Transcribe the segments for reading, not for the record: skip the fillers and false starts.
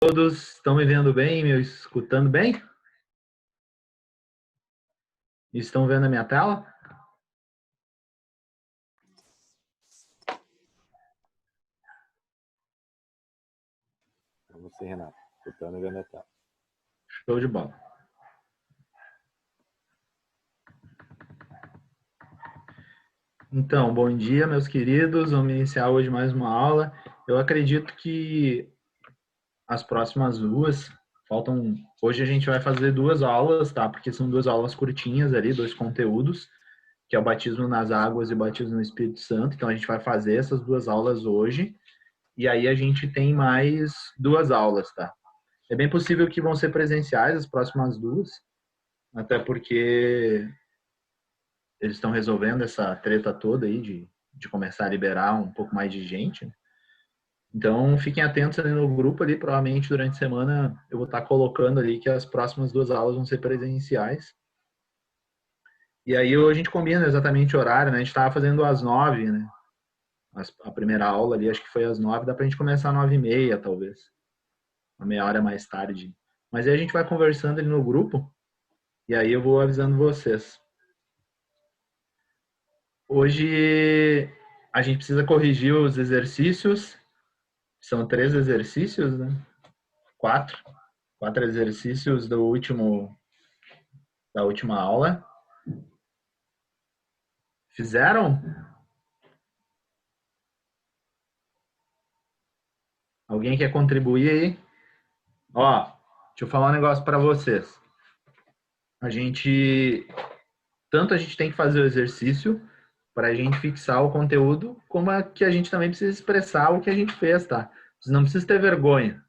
Todos estão me vendo bem, me escutando bem? Estão vendo a minha tela? Vamos sim, Renato. Escutando e vendo a tela. Show de bola. Então, bom dia, meus queridos. Vamos iniciar hoje mais uma aula. Eu acredito que as próximas duas faltam. Hoje a gente vai fazer duas aulas, tá? Porque são duas aulas curtinhas ali, dois conteúdos, que é o batismo nas águas e o batismo no Espírito Santo. Então a gente vai fazer essas duas aulas hoje. E aí a gente tem mais duas aulas, tá? É bem possível que vão ser presenciais as próximas duas, até porque eles estão resolvendo essa treta toda aí de começar a liberar um pouco mais de gente. Então, fiquem atentos ali no grupo ali, provavelmente durante a semana eu vou estar colocando ali que as próximas duas aulas vão ser presenciais. E aí a gente combina exatamente o horário, né? A gente estava fazendo às 9, né? A primeira aula ali, acho que foi às 9, dá pra gente começar às 9h30, talvez. Uma meia hora mais tarde. Mas aí a gente vai conversando ali no grupo, e aí eu vou avisando vocês. Hoje a gente precisa corrigir os exercícios. São 3 exercícios, né? 4. 4 exercícios da última aula. Fizeram? Alguém quer contribuir aí? Ó, deixa eu falar um negócio para vocês. Tanto a gente tem que fazer o exercício para a gente fixar o conteúdo, como que a gente também precisa expressar o que a gente fez, tá? Vocês não precisam ter vergonha.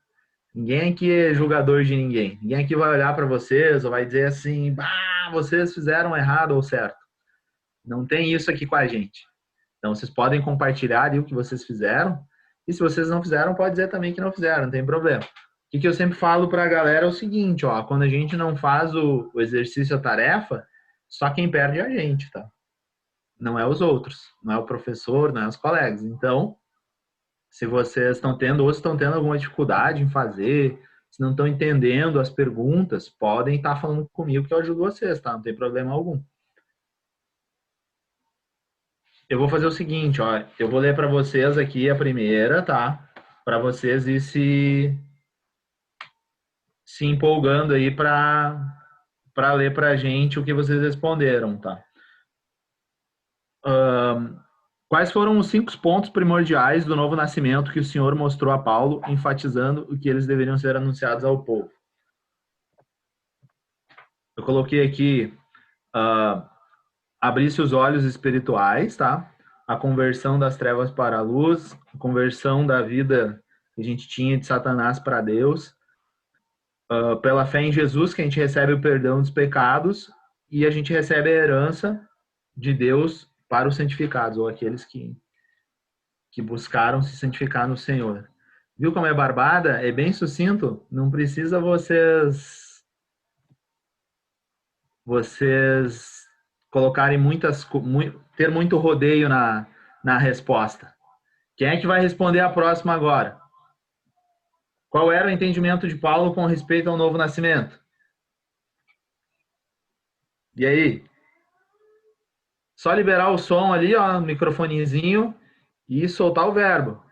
Ninguém aqui é julgador de ninguém. Ninguém aqui vai olhar para vocês ou vai dizer assim, bah, vocês fizeram errado ou certo. Não tem isso aqui com a gente. Então, vocês podem compartilhar ali o que vocês fizeram. E se vocês não fizeram, pode dizer também que não fizeram, não tem problema. O que eu sempre falo para a galera é o seguinte, ó, quando a gente não faz o exercício, a tarefa, só quem perde é a gente, tá? Não é os outros, não é o professor, não é os colegas. Então, se vocês estão tendo ou estão tendo alguma dificuldade em fazer, se não estão entendendo as perguntas, podem estar falando comigo que eu ajudo vocês, tá? Não tem problema algum. Eu vou fazer o seguinte, ó, eu vou ler para vocês aqui a primeira, tá? Para vocês ir se empolgando aí para ler para a gente o que vocês responderam, tá? Quais foram os 5 pontos primordiais do novo nascimento que o Senhor mostrou a Paulo, enfatizando o que eles deveriam ser anunciados ao povo? Eu coloquei aqui abrir-se os olhos espirituais, tá? A conversão das trevas para a luz, a conversão da vida que a gente tinha de Satanás para Deus, pela fé em Jesus que a gente recebe o perdão dos pecados e a gente recebe a herança de Deus para os santificados, ou aqueles que buscaram se santificar no Senhor. Viu como é barbada? É bem sucinto. Não precisa vocês colocarem ter muito rodeio na resposta. Quem é que vai responder a próxima agora? Qual era o entendimento de Paulo com respeito ao novo nascimento? E aí? Só liberar o som ali, ó, no microfonezinho e soltar o verbo.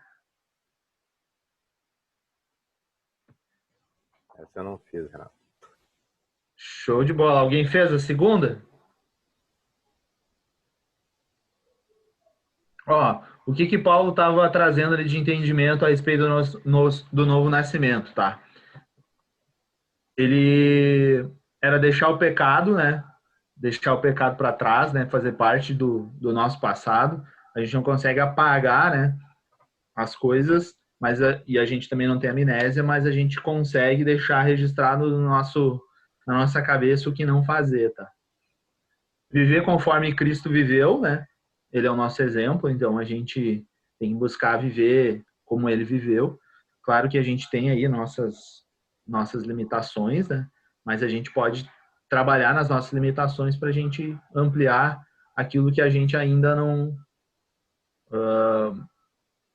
Essa eu não fiz, Renato. Show de bola. Alguém fez a segunda? Ó, o que Paulo estava trazendo ali de entendimento a respeito do novo nascimento, tá? Ele era deixar o pecado, né? Deixar o pecado para trás, né? Fazer parte do nosso passado. A gente não consegue apagar, né? As coisas, e a gente também não tem amnésia, mas a gente consegue deixar registrado na nossa cabeça o que não fazer, tá? Viver conforme Cristo viveu, né? Ele é o nosso exemplo, então a gente tem que buscar viver como ele viveu. Claro que a gente tem aí nossas limitações, né? Mas a gente pode trabalhar nas nossas limitações para a gente ampliar aquilo que a gente ainda não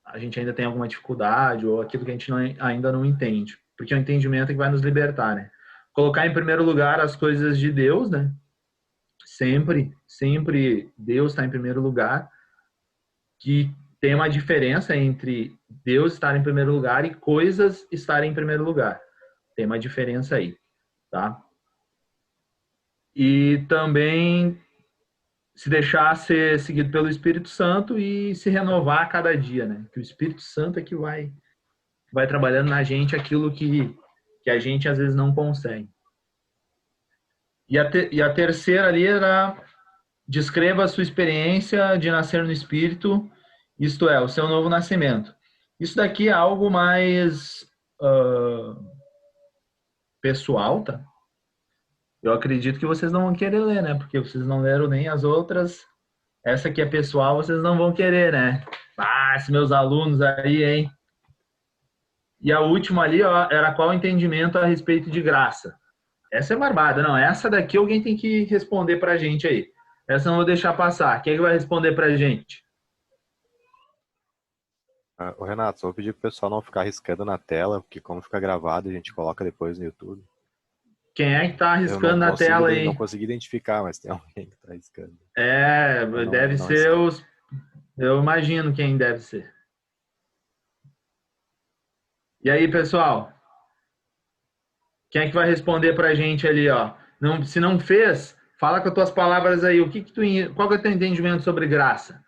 a gente ainda tem alguma dificuldade ou aquilo que a gente ainda não entende. porque é o entendimento que vai nos libertar, né? Colocar em primeiro lugar as coisas de Deus, né? Sempre, sempre Deus está em primeiro lugar, que tem uma diferença entre Deus estar em primeiro lugar e coisas estarem em primeiro lugar. Tem uma diferença aí, tá? E também se deixar ser seguido pelo Espírito Santo e se renovar a cada dia, né? Que o Espírito Santo é que vai trabalhando na gente aquilo que a gente às vezes não consegue. E a terceira ali era: descreva a sua experiência de nascer no Espírito, isto é, o seu novo nascimento. Isso daqui é algo mais pessoal, tá? Eu acredito que vocês não vão querer ler, né? Porque vocês não leram nem as outras. Essa aqui é pessoal, vocês não vão querer, né? Ah, esses meus alunos aí, hein? E a última ali, ó, era qual o entendimento a respeito de graça. Essa é barbada, não. Essa daqui alguém tem que responder pra gente aí. Essa eu não vou deixar passar. Quem é que vai responder pra gente? Ô, Renato, só vou pedir pro pessoal não ficar arriscando na tela, porque como fica gravado, a gente coloca depois no YouTube. Quem é que tá Eu arriscando na tela não aí? consegui identificar, mas tem alguém que tá arriscando. É, Eu deve não ser arrisquei. os. Eu imagino quem deve ser. E aí, pessoal? Quem é que vai responder pra gente ali, ó? Não, se não fez, fala com as tuas palavras aí. Qual que é o teu entendimento sobre graça?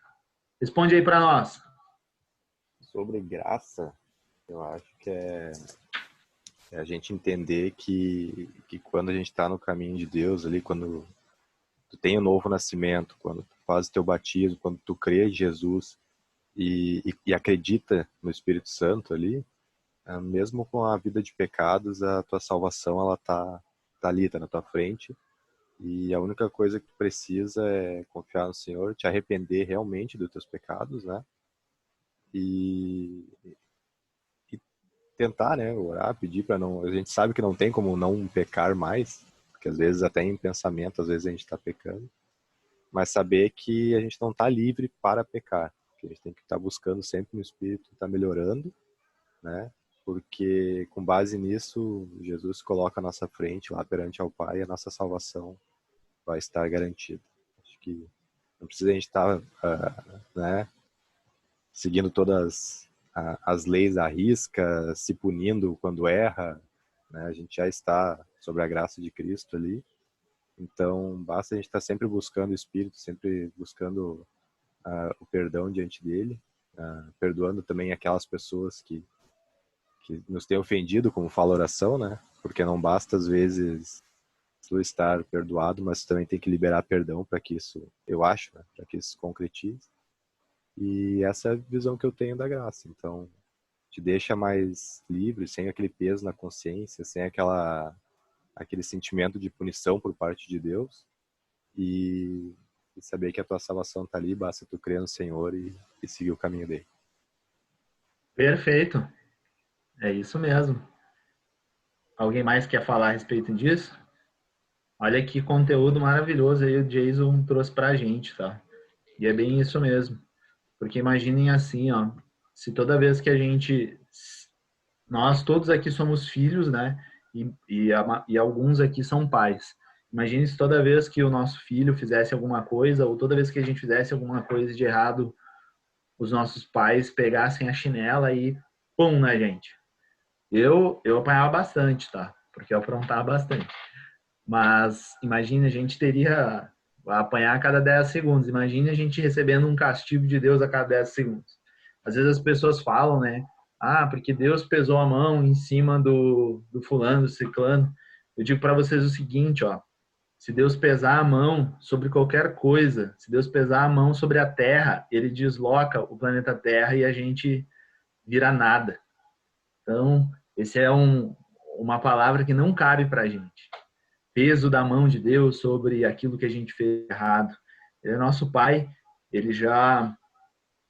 Responde aí pra nós. Sobre graça, eu acho que é a gente entender que quando a gente está no caminho de Deus ali, quando tu tem o novo nascimento, quando tu faz o teu batismo, quando tu crê em Jesus e acredita no Espírito Santo ali, mesmo com a vida de pecados, a tua salvação ela tá ali, tá na tua frente. E a única coisa que tu precisa é confiar no Senhor, te arrepender realmente dos teus pecados, né? E tentar, né, orar, pedir para não, a gente sabe que não tem como não pecar mais, porque às vezes até em pensamento, às vezes a gente está pecando, mas saber que a gente não está livre para pecar, que a gente tem que estar buscando sempre no Espírito, estar melhorando, né, porque com base nisso, Jesus coloca à nossa frente, lá perante ao Pai, e a nossa salvação vai estar garantida. Acho que não precisa a gente estar, né, seguindo todas as leis à risca, se punindo quando erra, né? A gente já está sobre a graça de Cristo ali. Então, basta a gente estar sempre buscando o Espírito, sempre buscando o perdão diante dele, perdoando também aquelas pessoas que nos têm ofendido, como fala a oração, né? Porque não basta, às vezes, tu estar perdoado, mas também tem que liberar perdão para que isso, eu acho, né? Para que isso se concretize. E essa é a visão que eu tenho da graça. Então, te deixa mais livre, sem aquele peso na consciência, sem aquele sentimento de punição por parte de Deus. E saber que a tua salvação está ali, basta tu crer no Senhor e seguir o caminho dele. Perfeito. É isso mesmo. Alguém mais quer falar a respeito disso? Olha que conteúdo maravilhoso aí o Jason trouxe pra gente, tá? E é bem isso mesmo. Porque imaginem assim, ó, se toda vez que nós todos aqui somos filhos, né? E alguns aqui são pais. Imagine se toda vez que o nosso filho fizesse alguma coisa, ou toda vez que a gente fizesse alguma coisa de errado, os nossos pais pegassem a chinela e pum na gente. Eu apanhava bastante, tá? Porque eu aprontava bastante. Mas imagine, a gente teria a apanhar a cada 10 segundos. Imagine a gente recebendo um castigo de Deus a cada 10 segundos. Às vezes as pessoas falam, né? Ah, porque Deus pesou a mão em cima do fulano, do ciclano. Eu digo para vocês o seguinte, ó. Se Deus pesar a mão sobre qualquer coisa, se Deus pesar a mão sobre a Terra, ele desloca o planeta Terra e a gente vira nada. Então, esse é uma palavra que não cabe para a gente. Peso da mão de Deus sobre aquilo que a gente fez errado. Ele é nosso Pai, ele já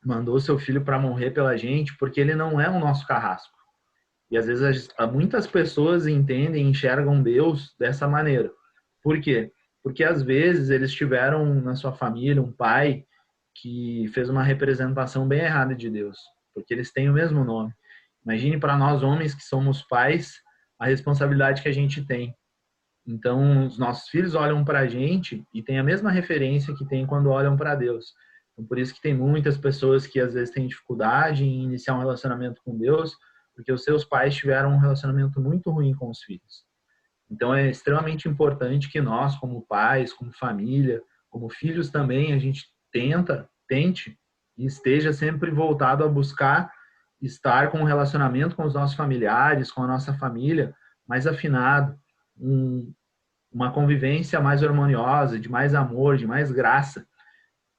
mandou seu filho para morrer pela gente, porque ele não é o nosso carrasco. E às vezes muitas pessoas entendem, enxergam Deus dessa maneira. Por quê? Porque às vezes eles tiveram na sua família um pai que fez uma representação bem errada de Deus, porque eles têm o mesmo nome. Imagine para nós homens que somos pais, a responsabilidade que a gente tem. Então, os nossos filhos olham para a gente e têm a mesma referência que tem quando olham para Deus. Então, por isso que tem muitas pessoas que às vezes têm dificuldade em iniciar um relacionamento com Deus, porque os seus pais tiveram um relacionamento muito ruim com os filhos. Então, é extremamente importante que nós, como pais, como família, como filhos também, a gente tente e esteja sempre voltado a buscar estar com um relacionamento com os nossos familiares, com a nossa família, mais afinado, uma convivência mais harmoniosa, de mais amor, de mais graça.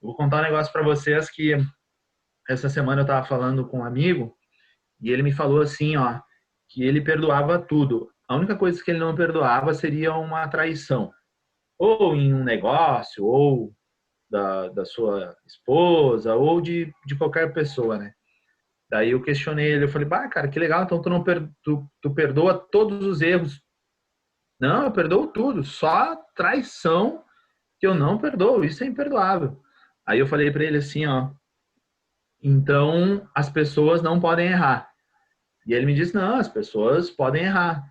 Eu vou contar um negócio para vocês que essa semana eu estava falando com um amigo e ele me falou assim, ó, que ele perdoava tudo. A única coisa que ele não perdoava seria uma traição. Ou em um negócio, ou da sua esposa, ou de qualquer pessoa, né? Daí eu questionei ele, eu falei, bah, cara, que legal, então tu perdoa todos os erros. Não, eu perdoo tudo, só traição que eu não perdoo, isso é imperdoável. Aí eu falei para ele assim, ó, então as pessoas não podem errar. E ele me disse, não, as pessoas podem errar.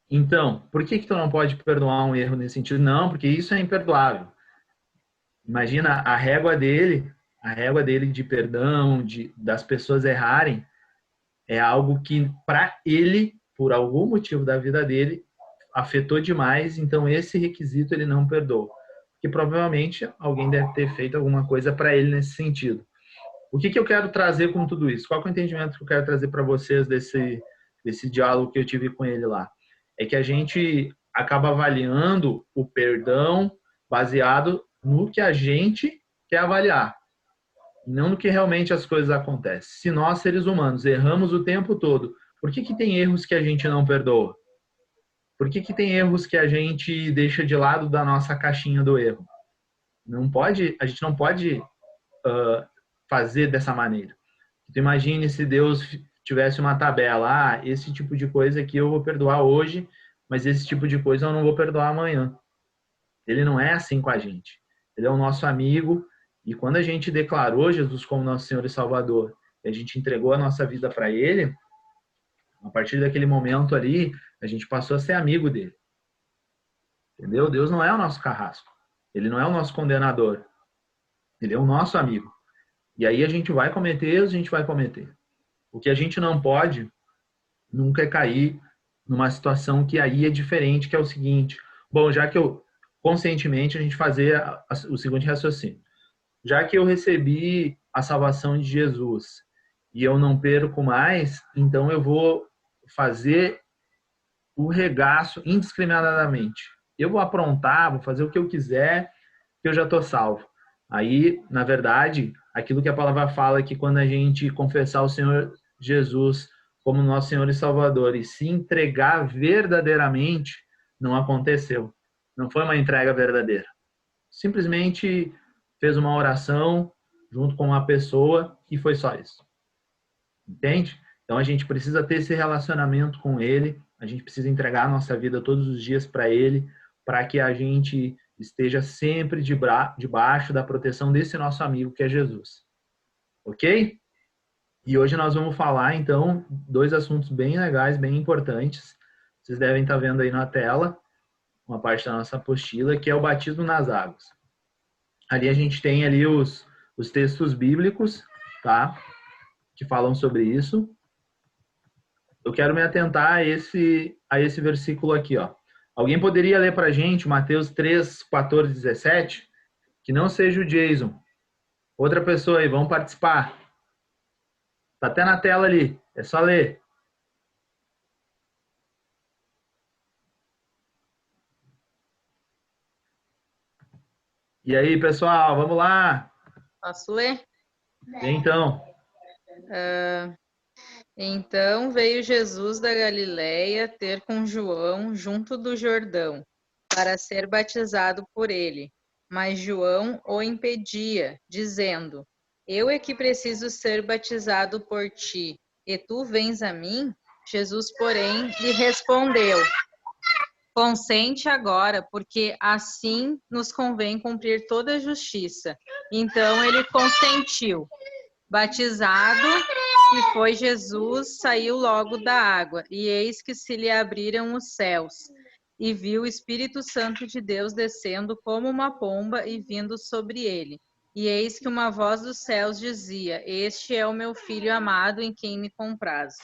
Então, por que tu não pode perdoar um erro nesse sentido? Não, porque isso é imperdoável. Imagina a régua dele de perdão, das pessoas errarem, é algo que para ele, por algum motivo da vida dele, afetou demais, então esse requisito ele não perdoa. Porque provavelmente alguém deve ter feito alguma coisa para ele nesse sentido. O que eu quero trazer com tudo isso? Qual é o entendimento que eu quero trazer para vocês desse diálogo que eu tive com ele lá? É que a gente acaba avaliando o perdão baseado no que a gente quer avaliar, não no que realmente as coisas acontecem. Se nós, seres humanos, erramos o tempo todo, por que tem erros que a gente não perdoa? Por que tem erros que a gente deixa de lado da nossa caixinha do erro? A gente não pode fazer dessa maneira. Então, imagine se Deus tivesse uma tabela, esse tipo de coisa aqui eu vou perdoar hoje, mas esse tipo de coisa eu não vou perdoar amanhã. Ele não é assim com a gente. Ele é o nosso amigo, e quando a gente declarou Jesus como nosso Senhor e Salvador, e a gente entregou a nossa vida para Ele, a partir daquele momento ali, a gente passou a ser amigo dele. Entendeu? Deus não é o nosso carrasco. Ele não é o nosso condenador. Ele é o nosso amigo. E aí a gente vai cometer erros, a gente vai cometer. O que a gente não pode nunca é cair numa situação que aí é diferente, que é o seguinte. Bom, já que eu, conscientemente, a gente fazer o seguinte raciocínio. Já que eu recebi a salvação de Jesus e eu não perco mais, então eu vou fazer o regaço indiscriminadamente. Eu vou aprontar, vou fazer o que eu quiser, que eu já estou salvo. Aí, na verdade, aquilo que a palavra fala é que quando a gente confessar o Senhor Jesus como nosso Senhor e Salvador e se entregar verdadeiramente, não aconteceu. Não foi uma entrega verdadeira. Simplesmente fez uma oração junto com uma pessoa e foi só isso. Entende? Então a gente precisa ter esse relacionamento com Ele, a gente precisa entregar a nossa vida todos os dias para Ele, para que a gente esteja sempre debaixo da proteção desse nosso amigo que é Jesus. Ok? E hoje nós vamos falar, então, dois assuntos bem legais, bem importantes. Vocês devem estar vendo aí na tela uma parte da nossa apostila, que é o batismo nas águas. Ali a gente tem ali os textos bíblicos, tá? Que falam sobre isso. Eu quero me atentar a esse versículo aqui, ó. Alguém poderia ler para a gente Mateus 3, 14, 17? Que não seja o Jason. Outra pessoa aí, vamos participar. Tá até na tela ali, é só ler. E aí, pessoal, vamos lá. Posso ler? Então. Então veio Jesus da Galileia ter com João junto do Jordão, para ser batizado por ele. Mas João o impedia, dizendo: Eu é que preciso ser batizado por ti, e tu vens a mim? Jesus, porém, lhe respondeu: Consente agora, porque assim nos convém cumprir toda a justiça. Então ele consentiu. Batizado que foi Jesus, saiu logo da água, e eis que se lhe abriram os céus, e viu o Espírito Santo de Deus descendo como uma pomba e vindo sobre ele. E eis que uma voz dos céus dizia: Este é o meu filho amado, em quem me comprazo.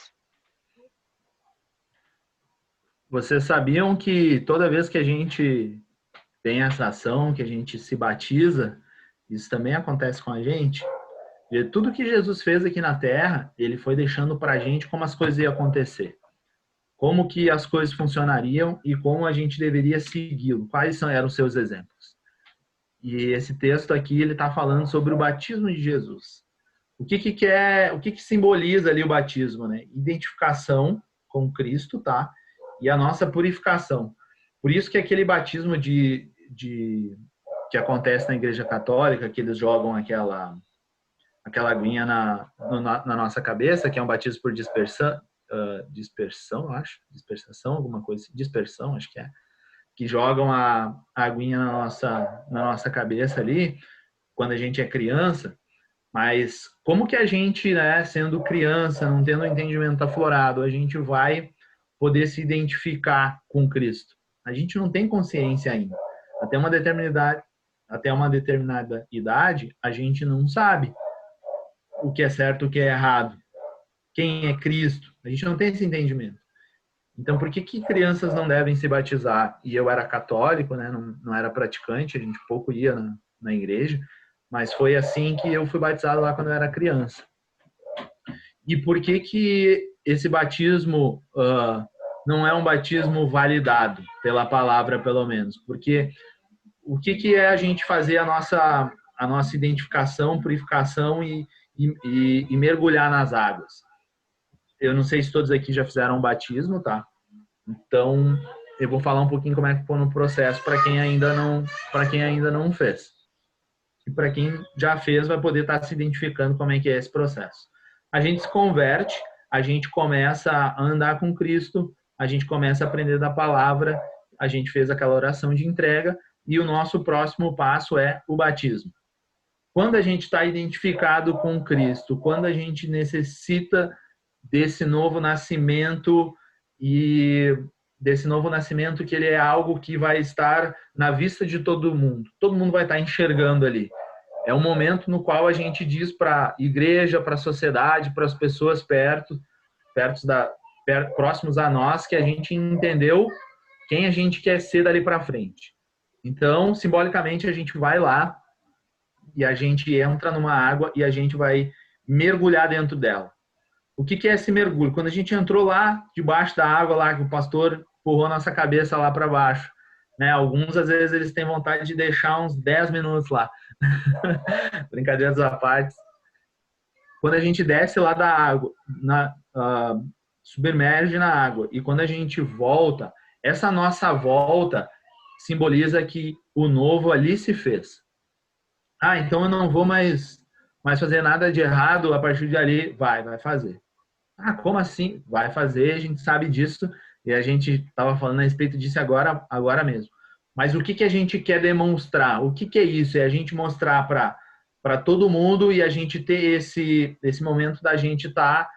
Vocês sabiam que toda vez que a gente tem essa ação, que a gente se batiza, isso também acontece com a gente? E tudo que Jesus fez aqui na Terra, ele foi deixando para a gente como as coisas iam acontecer. Como que as coisas funcionariam e como a gente deveria segui-lo. Quais eram os seus exemplos? E esse texto aqui, ele está falando sobre o batismo de Jesus. O que simboliza ali o batismo, né? Identificação com Cristo, tá? E a nossa purificação. Por isso que aquele batismo que acontece na Igreja Católica, que eles jogam aquela aguinha na nossa cabeça, que é um batismo por dispersão, acho. Dispersação, alguma coisa assim. Dispersão, acho que é. Que jogam a aguinha na nossa cabeça ali, quando a gente é criança. Mas como que a gente, né, sendo criança, não tendo um entendimento aflorado, a gente vai poder se identificar com Cristo? A gente não tem consciência ainda. Até uma determinada idade, a gente não sabe o que é certo, o que é errado. Quem é Cristo? A gente não tem esse entendimento. Então, por que crianças não devem se batizar? E eu era católico, né? Não era praticante, a gente pouco ia na igreja, mas foi assim que eu fui batizado lá quando eu era criança. E por que esse batismo não é um batismo validado pela palavra, pelo menos? Porque o que é a gente fazer a nossa identificação, purificação e mergulhar nas águas? Eu não sei se todos aqui já fizeram um batismo, tá? Então, eu vou falar um pouquinho como é que foi no processo para quem ainda não fez. E para quem já fez, vai poder estar se identificando como é que é esse processo. A gente se converte, a gente começa a andar com Cristo, a gente começa a aprender da palavra, a gente fez aquela oração de entrega e o nosso próximo passo é o batismo. Quando a gente está identificado com Cristo, quando a gente necessita desse novo nascimento e desse novo nascimento que ele é algo que vai estar na vista de todo mundo vai estar enxergando ali. É um momento no qual a gente diz para a igreja, para a sociedade, para as pessoas próximos a nós, que a gente entendeu quem a gente quer ser dali para frente. Então, simbolicamente, a gente vai lá e a gente entra numa água e a gente vai mergulhar dentro dela. O que é esse mergulho? Quando a gente entrou lá debaixo da água, lá que o pastor empurrou a nossa cabeça lá para baixo, né? Alguns, às vezes, eles têm vontade de deixar uns 10 minutos lá. Brincadeiras à parte. Quando a gente desce lá da água, submerge na água, e quando a gente volta, essa nossa volta simboliza que o novo ali se fez. Então eu não vou mais fazer nada de errado a partir de ali. Vai fazer. Como assim? Vai fazer, a gente sabe disso, e a gente estava falando a respeito disso agora mesmo. Mas o que a gente quer demonstrar? O que é isso? É a gente mostrar para todo mundo e a gente ter esse momento da gente estar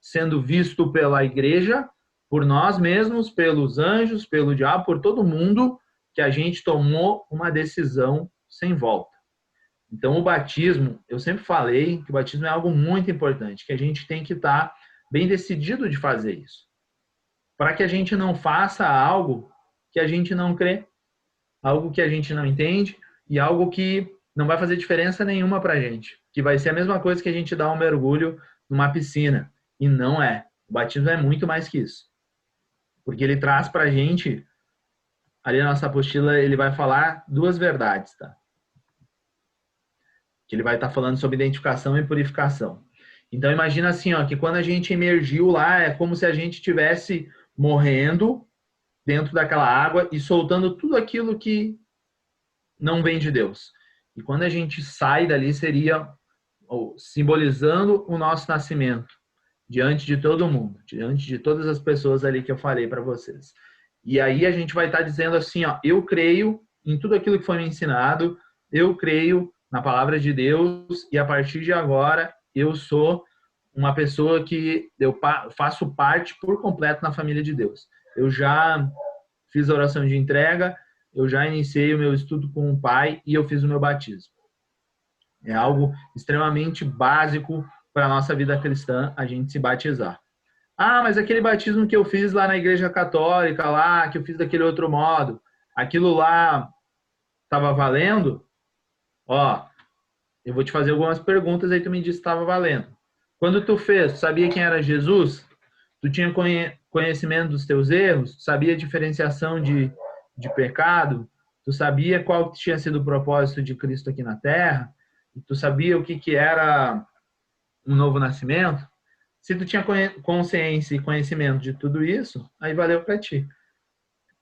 sendo visto pela igreja, por nós mesmos, pelos anjos, pelo diabo, por todo mundo, que a gente tomou uma decisão sem volta. Então, o batismo, eu sempre falei que o batismo é algo muito importante, que a gente tem que estar bem decidido de fazer isso. Para que a gente não faça algo que a gente não crê, algo que a gente não entende e algo que não vai fazer diferença nenhuma para a gente. Que vai ser a mesma coisa que a gente dar um mergulho numa piscina. E não é. O batismo é muito mais que isso. Porque ele traz para a gente, ali na nossa apostila, ele vai falar duas verdades, tá? Que ele vai estar falando sobre identificação e purificação. Então, imagina assim, que quando a gente emergiu lá, é como se a gente estivesse morrendo dentro daquela água e soltando tudo aquilo que não vem de Deus. E quando a gente sai dali, seria simbolizando o nosso nascimento diante de todo mundo, diante de todas as pessoas ali que eu falei para vocês. E aí a gente vai estar dizendo assim, eu creio em tudo aquilo que foi me ensinado, eu creio na palavra de Deus e a partir de agora eu sou uma pessoa que eu faço parte por completo na família de Deus. Eu já fiz a oração de entrega, eu já iniciei o meu estudo com o Pai e eu fiz o meu batismo. É algo extremamente básico para a nossa vida cristã, a gente se batizar. Ah, mas aquele batismo que eu fiz lá na igreja católica, lá, que eu fiz daquele outro modo, aquilo lá estava valendo? Ó, eu vou te fazer algumas perguntas, aí tu me diz se estava valendo. Quando tu fez, tu sabia quem era Jesus? Tu tinha conhecimento dos teus erros? Tu sabia a diferenciação de pecado? Tu sabia qual tinha sido o propósito de Cristo aqui na Terra? E tu sabia o que era um novo nascimento? Se tu tinha consciência e conhecimento de tudo isso, aí valeu para ti.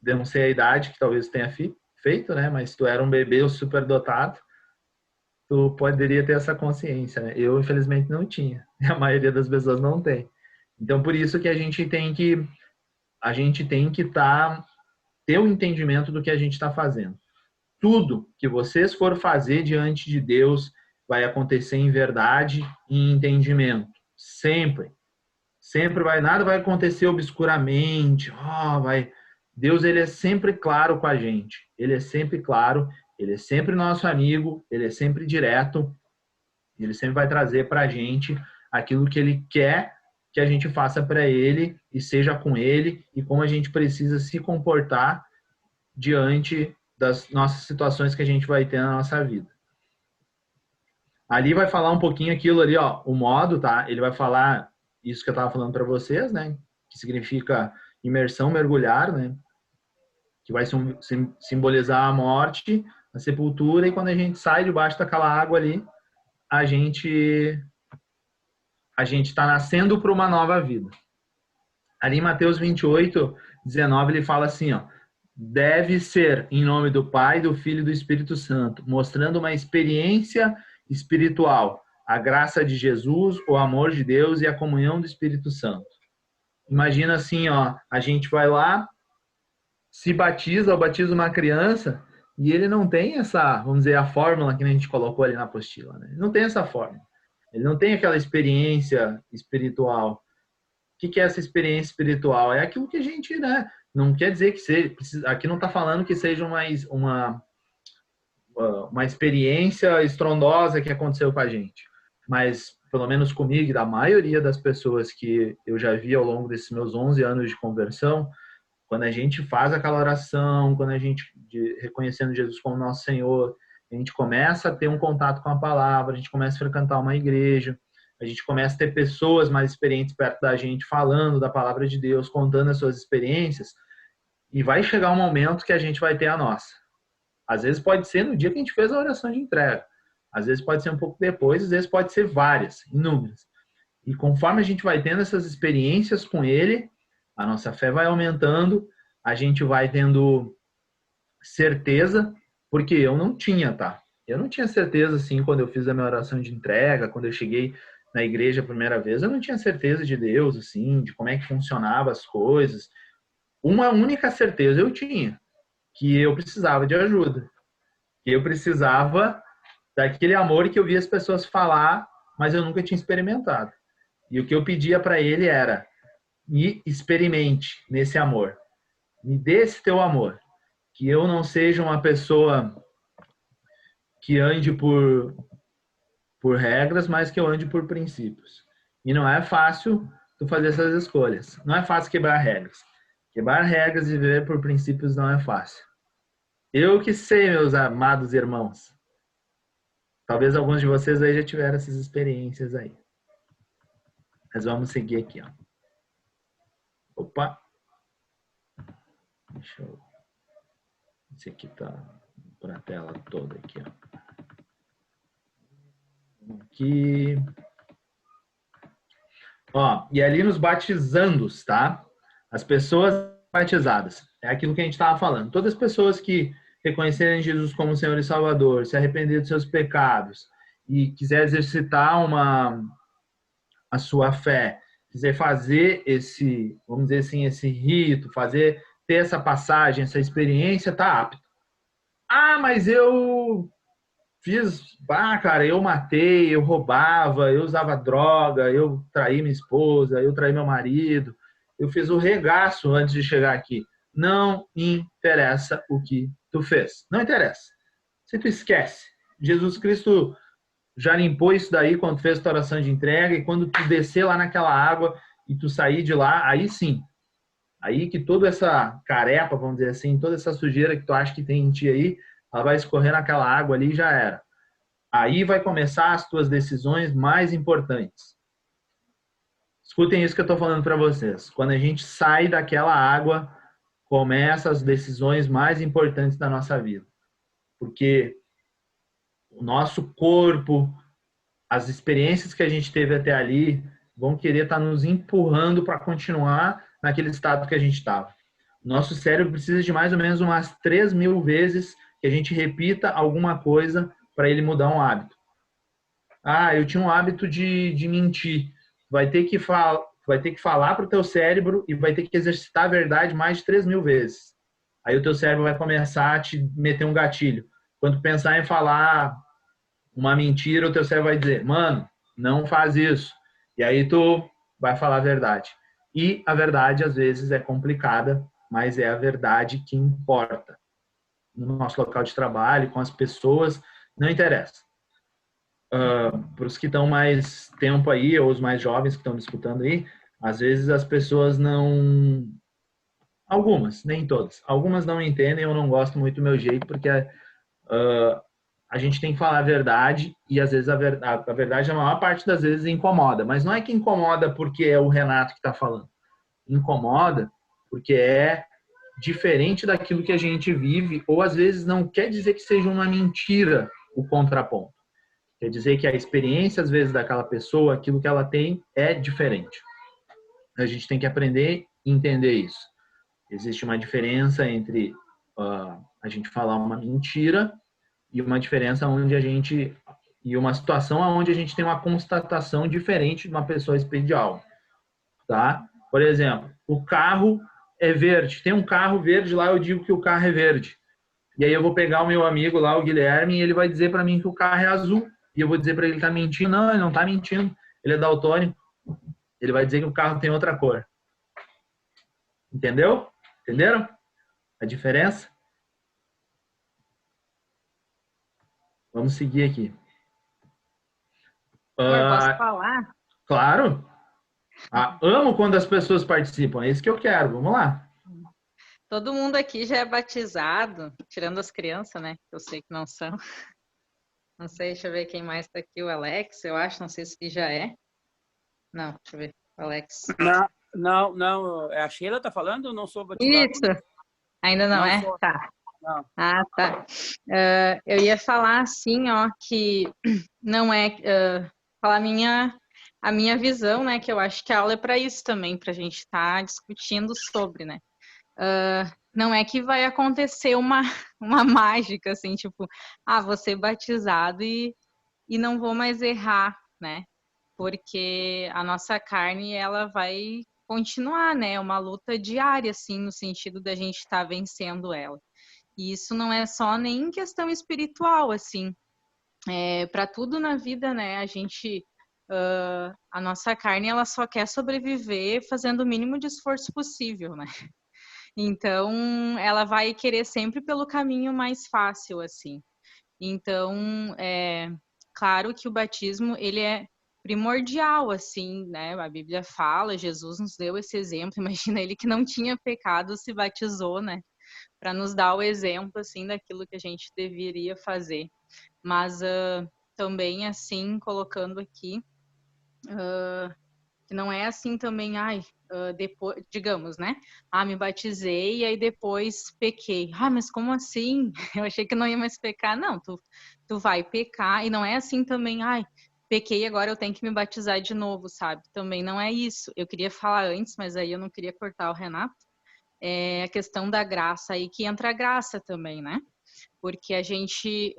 Eu não sei a idade que talvez tenha feito, né? Mas se tu era um bebê superdotado, tu poderia ter essa consciência, né? Eu, infelizmente, não tinha. A maioria das pessoas não tem. Então, por isso que a gente tem que ter o entendimento do que a gente está fazendo. Tudo que vocês for fazer diante de Deus vai acontecer em verdade e em entendimento. Sempre. Sempre nada vai acontecer obscuramente. Deus, ele é sempre claro com a gente. Ele é sempre claro, ele é sempre nosso amigo, ele é sempre direto. Ele sempre vai trazer para a gente aquilo que ele quer que a gente faça para ele e seja com ele e como a gente precisa se comportar diante das nossas situações que a gente vai ter na nossa vida. Ali vai falar um pouquinho aquilo ali, ó, o modo, tá? Ele vai falar isso que eu estava falando para vocês, né? Que significa imersão, mergulhar, né? Que vai simbolizar a morte, a sepultura, e quando a gente sai debaixo daquela água ali, a gente está nascendo para uma nova vida. Ali em Mateus 28, 19, ele fala assim, ó, deve ser em nome do Pai, do Filho e do Espírito Santo, mostrando uma experiência espiritual, a graça de Jesus, o amor de Deus e a comunhão do Espírito Santo. Imagina assim, ó, a gente vai lá, se batiza, batiza uma criança e ele não tem essa, vamos dizer, a fórmula que a gente colocou ali na apostila, né? Ele não tem essa fórmula. Ele não tem aquela experiência espiritual. O que é essa experiência espiritual? É aquilo que a gente, né? Não quer dizer que seja, aqui não está falando que seja uma experiência estrondosa que aconteceu com a gente. Mas, pelo menos comigo e da maioria das pessoas que eu já vi ao longo desses meus 11 anos de conversão, quando a gente faz aquela oração, quando a gente, reconhecendo Jesus como nosso Senhor, a gente começa a ter um contato com a palavra, a gente começa a frequentar uma igreja, a gente começa a ter pessoas mais experientes perto da gente falando da palavra de Deus, contando as suas experiências, e vai chegar um momento que a gente vai ter a nossa. Às vezes pode ser no dia que a gente fez a oração de entrega, às vezes pode ser um pouco depois, às vezes pode ser várias, inúmeras. E conforme a gente vai tendo essas experiências com Ele, a nossa fé vai aumentando, a gente vai tendo certeza, porque eu não tinha, tá? Eu não tinha certeza, assim, quando eu fiz a minha oração de entrega, quando eu cheguei na igreja a primeira vez, eu não tinha certeza de Deus, assim, de como é que funcionava as coisas. Uma única certeza eu tinha, que eu precisava de ajuda, que eu precisava daquele amor que eu via as pessoas falar, mas eu nunca tinha experimentado. E o que eu pedia para ele era: me experimente nesse amor, me dê esse teu amor, que eu não seja uma pessoa que ande por regras, mas que eu ande por princípios. E não é fácil tu fazer essas escolhas, não é fácil quebrar regras. Quebrar regras e viver por princípios não é fácil. Eu que sei, meus amados irmãos. Talvez alguns de vocês aí já tiveram essas experiências aí. Mas vamos seguir aqui, ó. Opa! Deixa eu... Esse aqui tá para a tela toda aqui, ó. Aqui. Ó, e ali nos batizandos, tá? As pessoas batizadas. É aquilo que a gente estava falando. Todas as pessoas que reconhecerem Jesus como Senhor e Salvador, se arrepender dos seus pecados e quiser exercitar a sua fé, quiser fazer esse, vamos dizer assim, esse rito, ter essa passagem, essa experiência, tá apto. Ah, mas eu cara, eu matei, eu roubava, eu usava droga, eu traí minha esposa, eu traí meu marido, eu fiz o regaço antes de chegar aqui. Não interessa o que tu fez. Não interessa. Se tu esquece. Jesus Cristo já limpou isso daí quando fez a oração de entrega, e quando tu descer lá naquela água e tu sair de lá, aí sim. Aí que toda essa carepa, vamos dizer assim, toda essa sujeira que tu acha que tem em ti aí, ela vai escorrer naquela água ali e já era. Aí vai começar as tuas decisões mais importantes. Escutem isso que eu estou falando para vocês. Quando a gente sai daquela água, começa as decisões mais importantes da nossa vida. Porque o nosso corpo, as experiências que a gente teve até ali, vão querer estar nos empurrando para continuar naquele estado que a gente estava. Nosso cérebro precisa de mais ou menos umas 3.000 vezes que a gente repita alguma coisa para ele mudar um hábito. Eu tinha um hábito de mentir. Vai ter que falar para o teu cérebro e vai ter que exercitar a verdade mais de 3.000 vezes. Aí o teu cérebro vai começar a te meter um gatilho. Quando pensar em falar uma mentira, o teu cérebro vai dizer, mano, não faz isso. E aí tu vai falar a verdade. E a verdade, às vezes, é complicada, mas é a verdade que importa. No nosso local de trabalho, com as pessoas, não interessa. Para os que estão mais tempo aí, ou os mais jovens que estão me escutando aí, às vezes as pessoas não... Algumas, nem todas. Algumas não entendem, eu não gosto muito do meu jeito, porque a gente tem que falar a verdade, e às vezes a verdade, a maior parte das vezes, incomoda. Mas não é que incomoda porque é o Renato que está falando. Incomoda porque é diferente daquilo que a gente vive, ou às vezes não quer dizer que seja uma mentira o contraponto. Quer dizer que a experiência, às vezes, daquela pessoa, aquilo que ela tem, é diferente. A gente tem que aprender e entender isso. Existe uma diferença entre a gente falar uma mentira e uma diferença onde a gente... e uma situação onde a gente tem uma constatação diferente de uma pessoa especial. Tá? Por exemplo, o carro é verde. Tem um carro verde lá, eu digo que o carro é verde. E aí eu vou pegar o meu amigo lá, o Guilherme, e ele vai dizer para mim que o carro é azul. E eu vou dizer para ele que ele está mentindo. Não, ele não está mentindo. Ele é daltônico. Ele vai dizer que o carro tem outra cor. Entendeu? Entenderam a diferença? Vamos seguir aqui. Posso falar? Claro. Amo quando as pessoas participam. É isso que eu quero. Vamos lá. Todo mundo aqui já é batizado, tirando as crianças, né? Eu sei que não são. Não sei, deixa eu ver quem mais tá aqui. O Alex, eu acho. Não sei se ele já é. Não, deixa eu ver. O Alex. Não. A Sheila tá falando? Eu não sou batizado. Isso. Ainda não é? Sou. Tá. Não. Tá. Eu ia falar assim, ó, que não é... falar a minha visão, né? Que eu acho que a aula é para isso também, para a gente estar discutindo sobre, né? Não é que vai acontecer uma mágica, assim, tipo, vou ser batizado e não vou mais errar, né? Porque a nossa carne, ela vai continuar, né? Uma luta diária, assim, no sentido da gente estar vencendo ela. E isso não é só nem questão espiritual, assim. Para tudo na vida, né? A nossa carne, ela só quer sobreviver fazendo o mínimo de esforço possível, né? Então, ela vai querer sempre pelo caminho mais fácil, assim. Então, claro que o batismo, ele é primordial, assim, né? A Bíblia fala, Jesus nos deu esse exemplo. Imagina, ele que não tinha pecado se batizou, né? Para nos dar o exemplo, assim, daquilo que a gente deveria fazer. Mas também, assim, colocando aqui, que não é assim também, depois, digamos, né? Me batizei e aí depois pequei. Mas como assim? Eu achei que não ia mais pecar. Não, tu vai pecar e não é assim também, pequei, agora eu tenho que me batizar de novo, sabe? Também não é isso. Eu queria falar antes, mas aí eu não queria cortar o Renato. É a questão da graça aí, que entra a graça também, né? Porque a gente,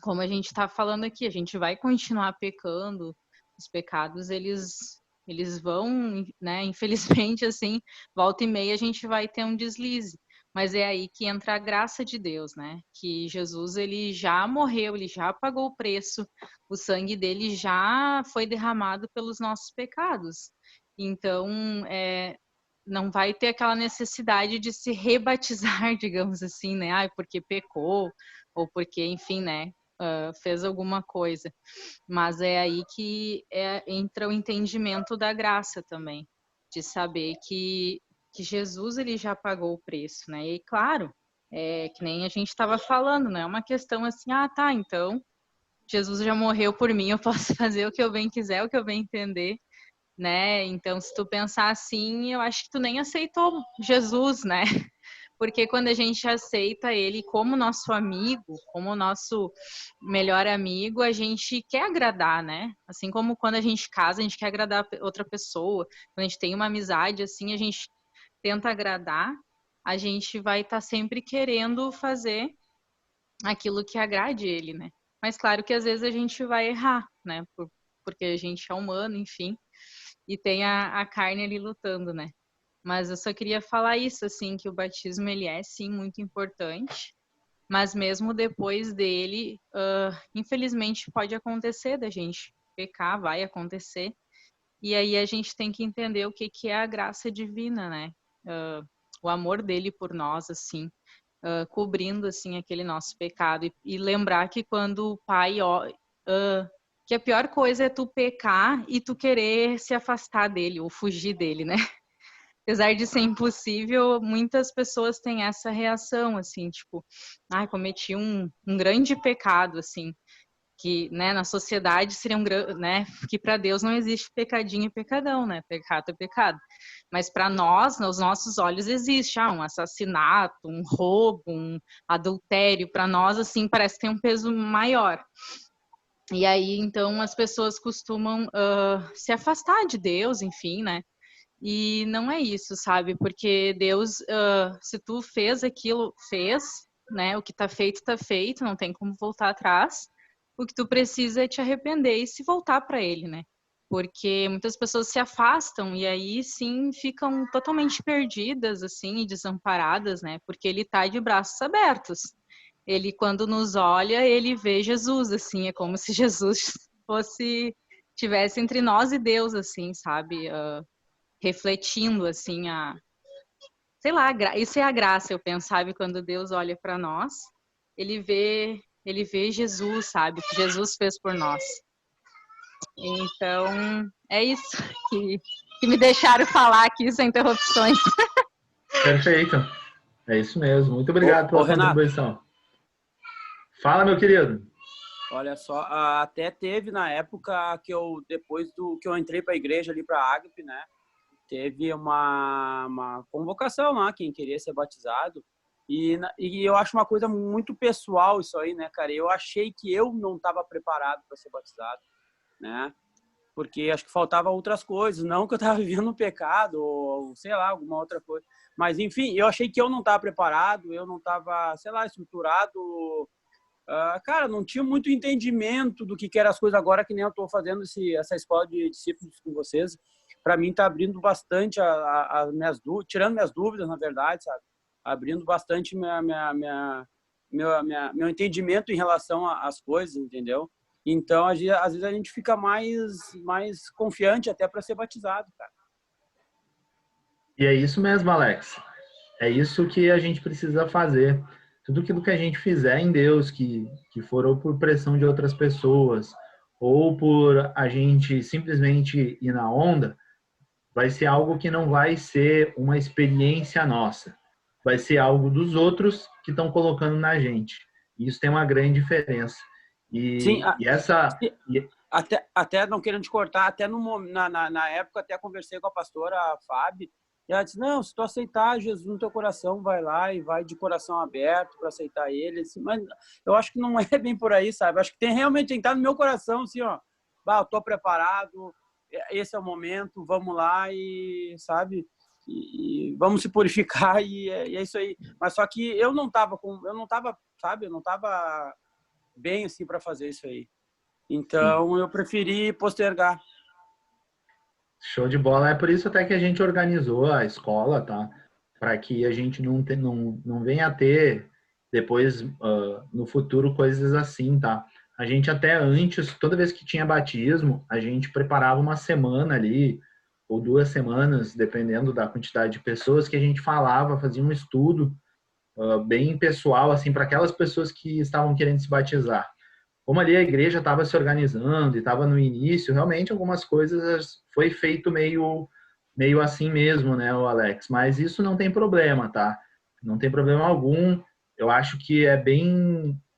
como a gente está falando aqui, a gente vai continuar pecando. Os pecados, eles vão, né? Infelizmente, assim, volta e meia a gente vai ter um deslize. Mas é aí que entra a graça de Deus, né? Que Jesus, ele já morreu, ele já pagou o preço, o sangue dele já foi derramado pelos nossos pecados. Então, não vai ter aquela necessidade de se rebatizar, digamos assim, né? Ai, porque pecou, ou porque, enfim, né? Fez alguma coisa. Mas é aí que entra o entendimento da graça também, de saber que Jesus ele já pagou o preço, né? E claro, que nem a gente estava falando, né? É uma questão assim, tá, então Jesus já morreu por mim, eu posso fazer o que eu bem quiser, o que eu bem entender, né? Então, se tu pensar assim, eu acho que tu nem aceitou Jesus, né? Porque quando a gente aceita ele como nosso amigo, como nosso melhor amigo, a gente quer agradar, né? Assim como quando a gente casa, a gente quer agradar outra pessoa. Quando a gente tem uma amizade, assim, a gente tenta agradar, a gente vai estar sempre querendo fazer aquilo que agrade ele, né? Mas claro que às vezes a gente vai errar, né? Porque a gente é humano, enfim, e tem a carne ali lutando, né? Mas eu só queria falar isso, assim, que o batismo, ele é, sim, muito importante, mas mesmo depois dele, infelizmente, pode acontecer da gente pecar, vai acontecer, e aí a gente tem que entender o que é a graça divina, né? O amor dele por nós, assim, cobrindo, assim, aquele nosso pecado, e lembrar que quando o Pai, que a pior coisa é tu pecar e tu querer se afastar dele, ou fugir dele, né? Apesar de ser impossível, muitas pessoas têm essa reação, assim, tipo, cometi um grande pecado, assim, que, né, na sociedade seria né, que para Deus não existe pecadinho e pecadão, né, pecado é pecado. Mas para nós, nos nossos olhos, existe, um assassinato, um roubo, um adultério, para nós, assim, parece que tem um peso maior. E aí, então, as pessoas costumam se afastar de Deus, enfim, né, e não é isso, sabe? Porque Deus, se tu fez aquilo, fez, né? O que tá feito, não tem como voltar atrás. O que tu precisa é te arrepender e se voltar para Ele, né? Porque muitas pessoas se afastam e aí sim ficam totalmente perdidas, assim, e desamparadas, né? Porque Ele tá de braços abertos. Ele, quando nos olha, ele vê Jesus, assim, é como se Jesus fosse, tivesse entre nós e Deus, assim, sabe? Refletindo assim sei lá, isso é a graça, eu penso, sabe, quando Deus olha para nós, ele vê Jesus, sabe, que Jesus fez por nós. Então, é isso que me deixaram falar aqui sem interrupções. Perfeito. É isso mesmo. Muito Ô, obrigado ô, pela Renato, contribuição. Fala, meu querido. olha só, até teve na época que depois do que eu entrei para a igreja ali para a Ágape, né? Teve uma convocação lá, quem queria ser batizado. E eu acho uma coisa muito pessoal isso aí, né, cara? Eu achei que eu não estava preparado para ser batizado, né? Porque acho que faltava outras coisas, não que eu estava vivendo um pecado ou sei lá, alguma outra coisa. Mas enfim, eu achei que eu não estava preparado, eu não estava, sei lá, estruturado. Cara, não tinha muito entendimento do que eram as coisas agora, que nem eu estou fazendo essa escola de discípulos com vocês. Para mim está abrindo bastante as minhas dúvidas, tirando minhas dúvidas, na verdade, sabe? Abrindo bastante meu entendimento em relação às coisas, entendeu? Então, às vezes a gente fica mais confiante até para ser batizado, cara. E é isso mesmo, Alex. É isso que a gente precisa fazer. Tudo aquilo que a gente fizer em Deus, que for ou por pressão de outras pessoas, ou por a gente simplesmente ir na onda, vai ser algo que não vai ser uma experiência nossa. Vai ser algo dos outros que estão colocando na gente. E isso tem uma grande diferença. Sim, E essa. até não querendo te cortar, até na época até conversei com a pastora Fábio, e ela disse, não, se tu aceitar Jesus no teu coração, vai lá e vai de coração aberto para aceitar ele. Disse, mas eu acho que não é bem por aí, sabe? Acho que realmente tem que estar no meu coração, assim, ó, eu tô preparado, esse é o momento, vamos lá e, sabe, e vamos se purificar e é isso aí. Mas só que eu não tava, sabe, eu não tava bem assim para fazer isso aí. Então, eu preferi postergar. Show de bola. É por isso até que a gente organizou a escola, tá? para que a gente não venha a ter depois, no futuro, coisas assim, tá? A gente até antes, toda vez que tinha batismo, a gente preparava uma semana ali, ou 2 semanas, dependendo da quantidade de pessoas, que a gente falava, fazia um estudo bem pessoal, assim, para aquelas pessoas que estavam querendo se batizar. Como ali a igreja estava se organizando e estava no início, realmente algumas coisas foi feito meio assim mesmo, né, o Alex? Mas isso não tem problema, tá? Não tem problema algum. Eu acho que é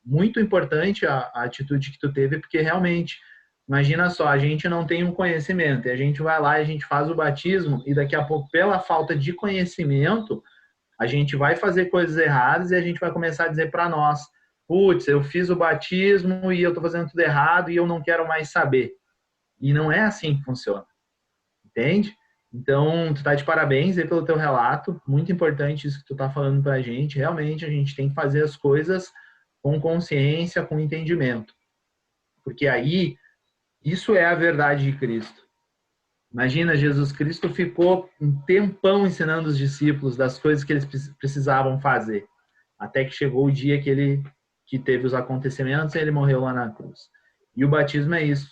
muito importante a atitude que tu teve, porque realmente, imagina só, a gente não tem um conhecimento, e a gente vai lá e a gente faz o batismo, e daqui a pouco, pela falta de conhecimento, a gente vai fazer coisas erradas e a gente vai começar a dizer para nós, putz, eu fiz o batismo e eu estou fazendo tudo errado e eu não quero mais saber. E não é assim que funciona, entende? Então, tu tá de parabéns aí pelo teu relato, muito importante isso que tu tá falando pra gente, realmente a gente tem que fazer as coisas com consciência, com entendimento, porque aí, isso é a verdade de Cristo. Imagina, Jesus Cristo ficou um tempão ensinando os discípulos das coisas que eles precisavam fazer, até que chegou o dia que teve os acontecimentos e ele morreu lá na cruz. E o batismo é isso,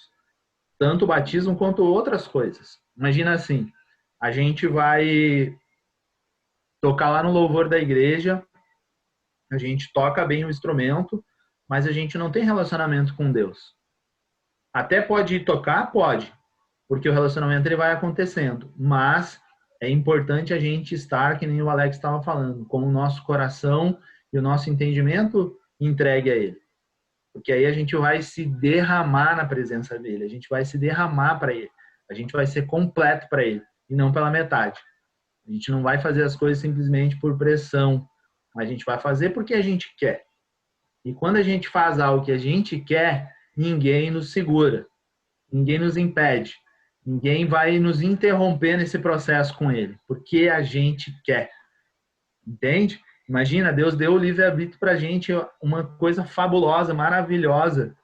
tanto o batismo quanto outras coisas. Imagina assim, a gente vai tocar lá no louvor da igreja, a gente toca bem o instrumento, mas a gente não tem relacionamento com Deus. Até pode ir tocar? Pode, porque o relacionamento ele vai acontecendo, mas é importante a gente estar, que nem o Alex estava falando, com o nosso coração e o nosso entendimento entregue a ele. Porque aí a gente vai se derramar na presença dele, a gente vai se derramar para ele, a gente vai ser completo para ele, e não pela metade. A gente não vai fazer as coisas simplesmente por pressão, mas a gente vai fazer porque a gente quer. E quando a gente faz algo que a gente quer, ninguém nos segura, ninguém nos impede, ninguém vai nos interromper nesse processo com ele, porque a gente quer. Entende? Imagina, Deus deu o livre-arbítrio para a gente, uma coisa fabulosa, maravilhosa.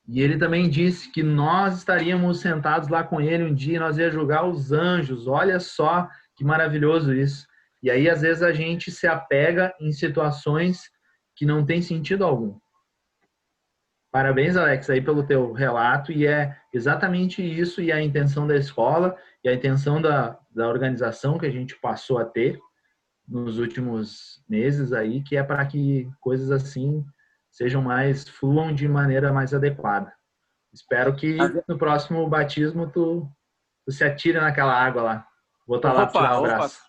E ele também disse que nós estaríamos sentados lá com ele um dia, nós ia julgar os anjos. Olha só que maravilhoso isso. E aí, às vezes, a gente se apega em situações que não tem sentido algum. Parabéns, Alex, aí pelo teu relato. E é exatamente isso e a intenção da escola e a intenção da organização que a gente passou a ter nos últimos meses aí, que é para que coisas assim fluam de maneira mais adequada. Espero que no próximo batismo tu se atire naquela água lá. Vou estar lá para tirar um abraço.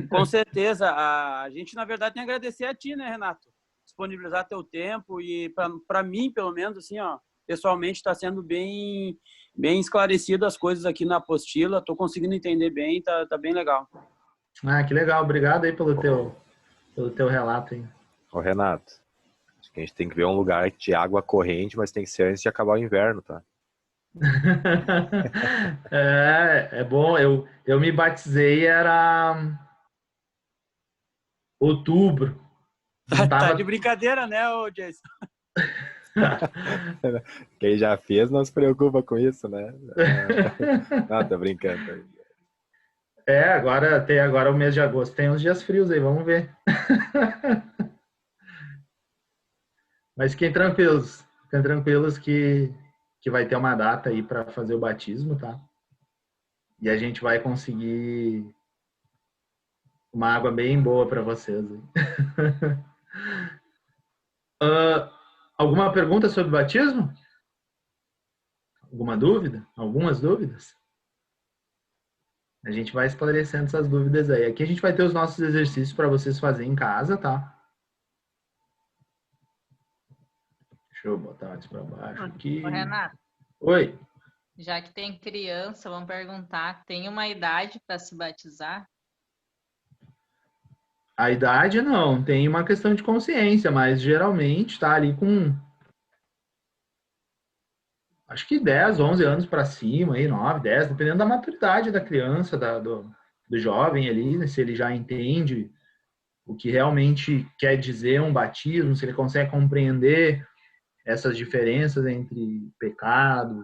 Com certeza. A gente, na verdade, tem que agradecer a ti, né, Renato? Disponibilizar teu tempo e, para mim, pelo menos, assim, ó, pessoalmente, está sendo bem esclarecido as coisas aqui na apostila. Estou conseguindo entender bem, tá bem legal. Ah, que legal. Obrigado aí pelo teu relato aí. Ô, Renato, acho que a gente tem que ver um lugar de água corrente, mas tem que ser antes de acabar o inverno, tá? É bom. Eu me batizei, era outubro. Tá de brincadeira, né, Jason? Quem já fez não se preocupa com isso, né? Não, tô brincando. Agora o mês de agosto tem uns dias frios aí, vamos ver. Mas fiquem tranquilos que vai ter uma data aí para fazer o batismo, tá? E a gente vai conseguir uma água bem boa para vocês. Alguma pergunta sobre o batismo? Alguma dúvida? Algumas dúvidas? A gente vai esclarecendo essas dúvidas aí. Aqui a gente vai ter os nossos exercícios para vocês fazerem em casa, tá? Deixa eu botar isso para baixo aqui. Ô, Renato. Oi. Já que tem criança, vamos perguntar, tem uma idade para se batizar? A idade não, tem uma questão de consciência, mas geralmente tá ali com acho que 10, 11 anos para cima, aí 9, 10, dependendo da maturidade da criança, do jovem ali, né, se ele já entende o que realmente quer dizer um batismo, se ele consegue compreender essas diferenças entre pecado,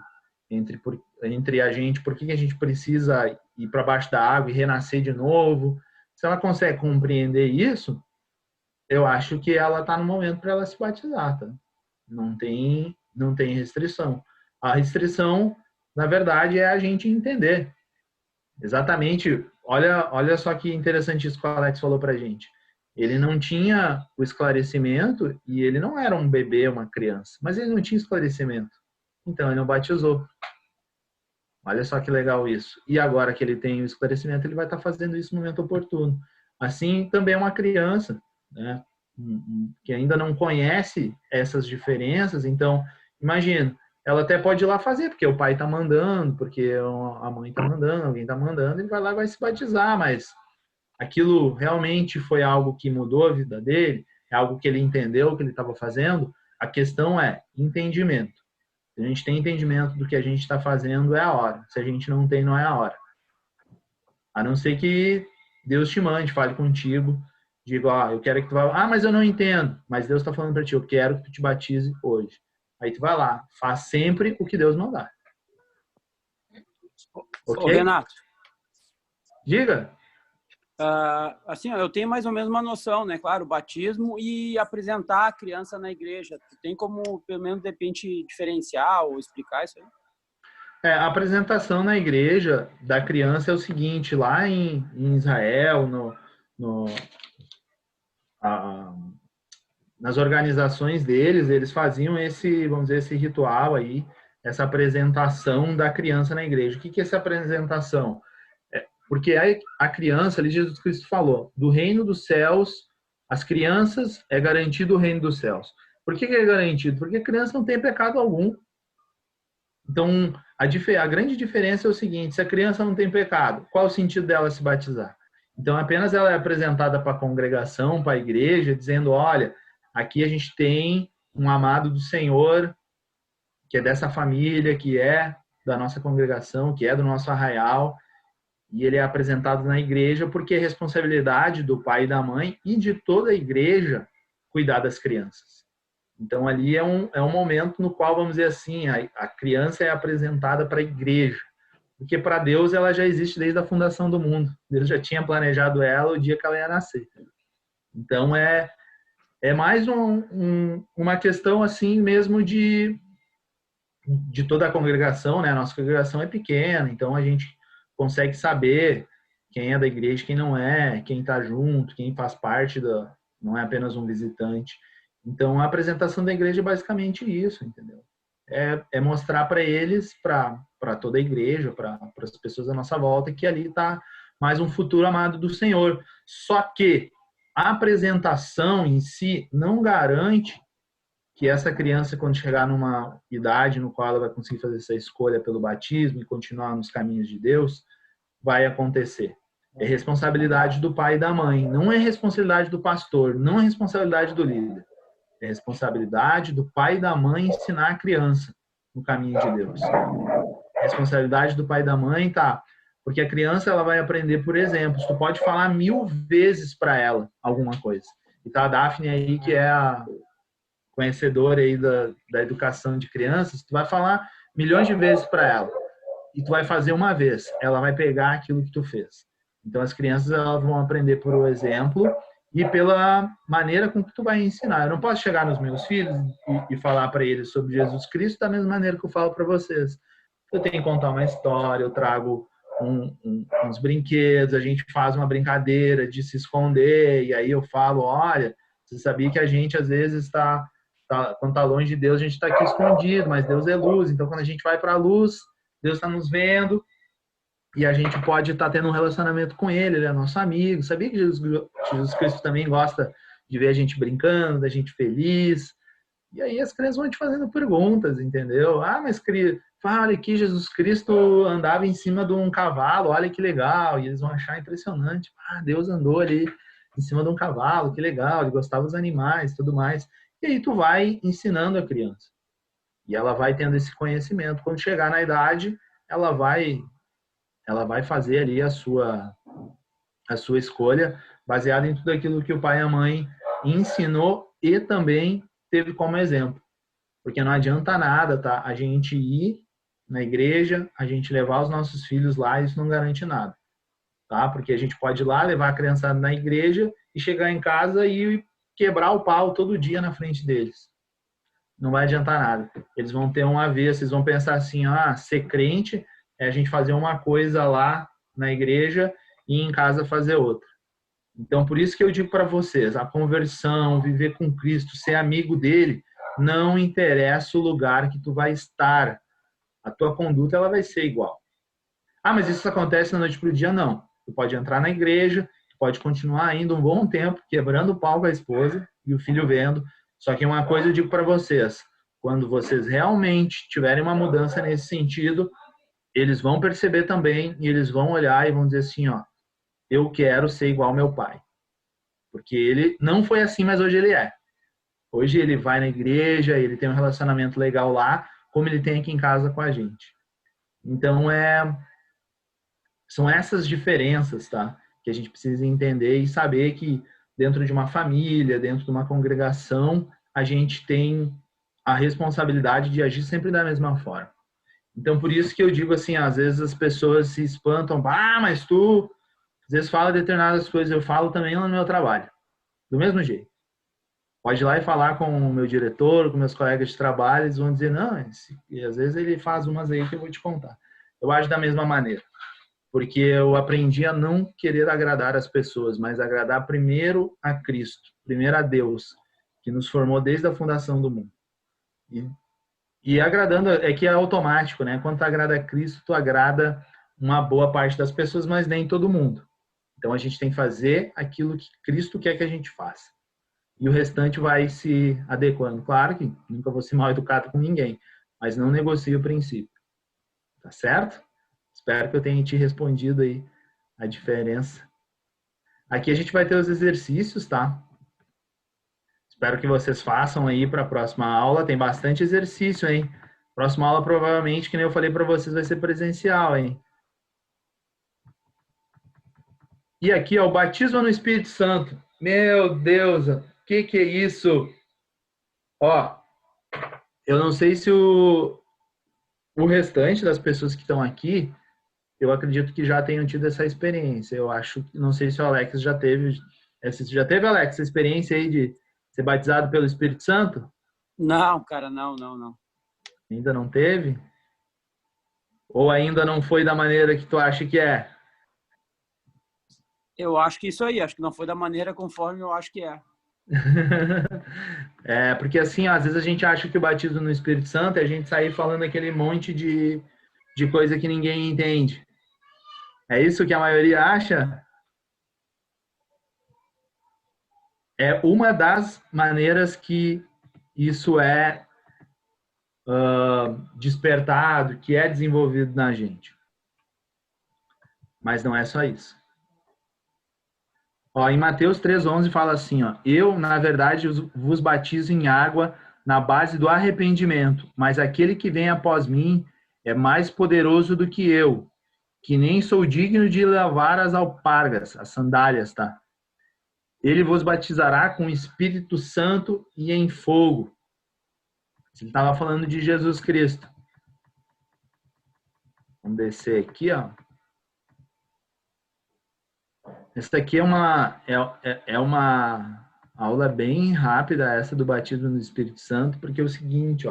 entre a gente, por que a gente precisa ir para baixo da água e renascer de novo, Se ela consegue compreender isso, eu acho que ela está no momento para ela se batizar, tá? Não tem restrição. A restrição, na verdade, é a gente entender. Exatamente. Olha só que interessante isso que o Alex falou para a gente. Ele não tinha o esclarecimento e ele não era um bebê, uma criança, mas ele não tinha esclarecimento. Então, ele não batizou. Olha só que legal isso. E agora que ele tem o esclarecimento, ele vai estar fazendo isso no momento oportuno. Assim, também é uma criança, né, que ainda não conhece essas diferenças. Então, imagina, ela até pode ir lá fazer, porque o pai está mandando, porque a mãe está mandando, alguém está mandando, ele vai lá e vai se batizar, mas aquilo realmente foi algo que mudou a vida dele, é algo que ele entendeu o que ele estava fazendo. A questão é entendimento. Se a gente tem entendimento do que a gente está fazendo, é a hora. Se a gente não tem, não é a hora. A não ser que Deus te mande, fale contigo, diga, ó, eu quero que tu vá. Ah, mas eu não entendo. Mas Deus está falando para ti, eu quero que tu te batize hoje. Aí tu vai lá, faz sempre o que Deus mandar. Ô, Ok? Renato, Diga. assim, eu tenho mais ou menos uma noção, né? Claro, o batismo e apresentar a criança na igreja. Tu tem como, pelo menos, de repente, diferenciar ou explicar isso aí? A apresentação na igreja da criança é o seguinte, lá em Israel, nas organizações deles, eles faziam esse, vamos dizer, esse ritual aí, essa apresentação da criança na igreja. O que é essa apresentação? Porque a criança, ali Jesus Cristo falou, do reino dos céus, as crianças é garantido o reino dos céus. Por que é garantido? Porque a criança não tem pecado algum. Então, a grande diferença é o seguinte, se a criança não tem pecado, qual o sentido dela se batizar? Então, apenas ela é apresentada para a congregação, para a igreja, dizendo, olha, aqui a gente tem um amado do Senhor, que é dessa família, que é da nossa congregação, que é do nosso arraial, e ele é apresentado na igreja porque é responsabilidade do pai e da mãe e de toda a igreja cuidar das crianças. Então, ali é um momento no qual, vamos dizer assim, a criança é apresentada para a igreja. Porque para Deus ela já existe desde a fundação do mundo. Deus já tinha planejado ela o dia que ela ia nascer. Então, é mais uma questão assim mesmo de toda a congregação, né? A nossa congregação é pequena, então a gente consegue saber quem é da igreja, quem não é, quem está junto, quem faz parte não é apenas um visitante. Então, a apresentação da igreja é basicamente isso, entendeu? É mostrar para eles, para toda a igreja, para as pessoas à nossa volta, que ali está mais um futuro amado do Senhor. Só que a apresentação em si não garante que essa criança, quando chegar numa idade no qual ela vai conseguir fazer essa escolha pelo batismo e continuar nos caminhos de Deus, vai acontecer. É responsabilidade do pai e da mãe, não é responsabilidade do pastor, não é responsabilidade do líder. É responsabilidade do pai e da mãe ensinar a criança no caminho de Deus. A responsabilidade do pai e da mãe tá, porque a criança ela vai aprender por exemplos. Tu pode falar 1000 vezes para ela alguma coisa. E tá a Daphne aí, que é a conhecedora aí da educação de crianças, tu vai falar milhões de vezes para ela. E tu vai fazer uma vez. Ela vai pegar aquilo que tu fez. Então, as crianças elas vão aprender por o exemplo e pela maneira com que tu vai ensinar. Eu não posso chegar nos meus filhos e falar para eles sobre Jesus Cristo da mesma maneira que eu falo para vocês. Eu tenho que contar uma história, eu trago uns brinquedos, a gente faz uma brincadeira de se esconder, e aí eu falo, olha, você sabia que a gente às vezes quando está longe de Deus, a gente está aqui escondido, mas Deus é luz, então quando a gente vai para a luz, Deus está nos vendo, e a gente pode estar tendo um relacionamento com ele é nosso amigo. Sabia que Jesus Cristo também gosta de ver a gente brincando, da gente feliz? E aí as crianças vão te fazendo perguntas, entendeu? Ah, mas olha aqui, Jesus Cristo andava em cima de um cavalo, olha que legal. E eles vão achar impressionante. Ah, Deus andou ali em cima de um cavalo, que legal, ele gostava dos animais, tudo mais. E aí tu vai ensinando a criança. E ela vai tendo esse conhecimento. Quando chegar na idade, ela vai fazer ali a sua escolha baseada em tudo aquilo que o pai e a mãe ensinou e também teve como exemplo. Porque não adianta nada, tá? A gente ir na igreja, a gente levar os nossos filhos lá, isso não garante nada. tá? Porque a gente pode ir lá, levar a criançada na igreja e chegar em casa e quebrar o pau todo dia na frente deles. Não vai adiantar nada. Eles vão ter um avesso, eles vão pensar assim, ser crente é a gente fazer uma coisa lá na igreja e em casa fazer outra. Então, por isso que eu digo para vocês, a conversão, viver com Cristo, ser amigo dele, não interessa o lugar que tu vai estar. A tua conduta ela vai ser igual. Mas isso acontece da noite para o dia? Não. Tu pode entrar na igreja, pode continuar ainda um bom tempo, quebrando o pau com a esposa e o filho vendo. Só que uma coisa eu digo para vocês, quando vocês realmente tiverem uma mudança nesse sentido, eles vão perceber também e eles vão olhar e vão dizer assim, eu quero ser igual ao meu pai. Porque ele não foi assim, mas hoje ele é. Hoje ele vai na igreja, ele tem um relacionamento legal lá, como ele tem aqui em casa com a gente. Então, são essas diferenças, tá? Que a gente precisa entender e saber que dentro de uma família, dentro de uma congregação, a gente tem a responsabilidade de agir sempre da mesma forma. Então, por isso que eu digo assim, às vezes as pessoas se espantam, mas tu, às vezes fala determinadas coisas, eu falo também no meu trabalho, do mesmo jeito. Pode ir lá e falar com o meu diretor, com meus colegas de trabalho, eles vão dizer, não, e às vezes ele faz umas aí que eu vou te contar. Eu acho da mesma maneira, porque eu aprendi a não querer agradar as pessoas, mas agradar primeiro a Cristo, primeiro a Deus, que nos formou desde a fundação do mundo. E agradando, é que é automático, né? Quando tu agrada a Cristo, tu agrada uma boa parte das pessoas, mas nem todo mundo. Então a gente tem que fazer aquilo que Cristo quer que a gente faça. E o restante vai se adequando. Claro que nunca vou ser mal educado com ninguém, mas não negocio o princípio. Tá certo? Espero que eu tenha te respondido aí a diferença. Aqui a gente vai ter os exercícios, tá? Espero que vocês façam aí para a próxima aula. Tem bastante exercício, hein? Próxima aula, provavelmente, que nem eu falei para vocês, vai ser presencial, hein? E aqui, o batismo no Espírito Santo. Meu Deus, o que é isso? Eu não sei se o restante das pessoas que estão aqui, eu acredito que já tenham tido essa experiência. Eu acho, não sei se o Alex já teve. Já teve, Alex, essa experiência aí de ser batizado pelo Espírito Santo? Não, cara, não. Ainda não teve? Ou ainda não foi da maneira que tu acha que é? Eu acho que isso aí, acho que não foi da maneira conforme eu acho que é. Porque assim, às vezes a gente acha que o batismo no Espírito Santo é a gente sair falando aquele monte de coisa que ninguém entende. É isso que a maioria acha? É uma das maneiras que isso é despertado, que é desenvolvido na gente. Mas não é só isso. Em Mateus 3,11 fala assim, eu, na verdade, vos batizo em água na base do arrependimento, mas aquele que vem após mim é mais poderoso do que eu, que nem sou digno de lavar as alpargas, as sandálias, tá? Ele vos batizará com o Espírito Santo e em fogo. Ele estava falando de Jesus Cristo. Vamos descer aqui, Essa aqui é uma aula bem rápida, essa do batismo no Espírito Santo, porque é o seguinte,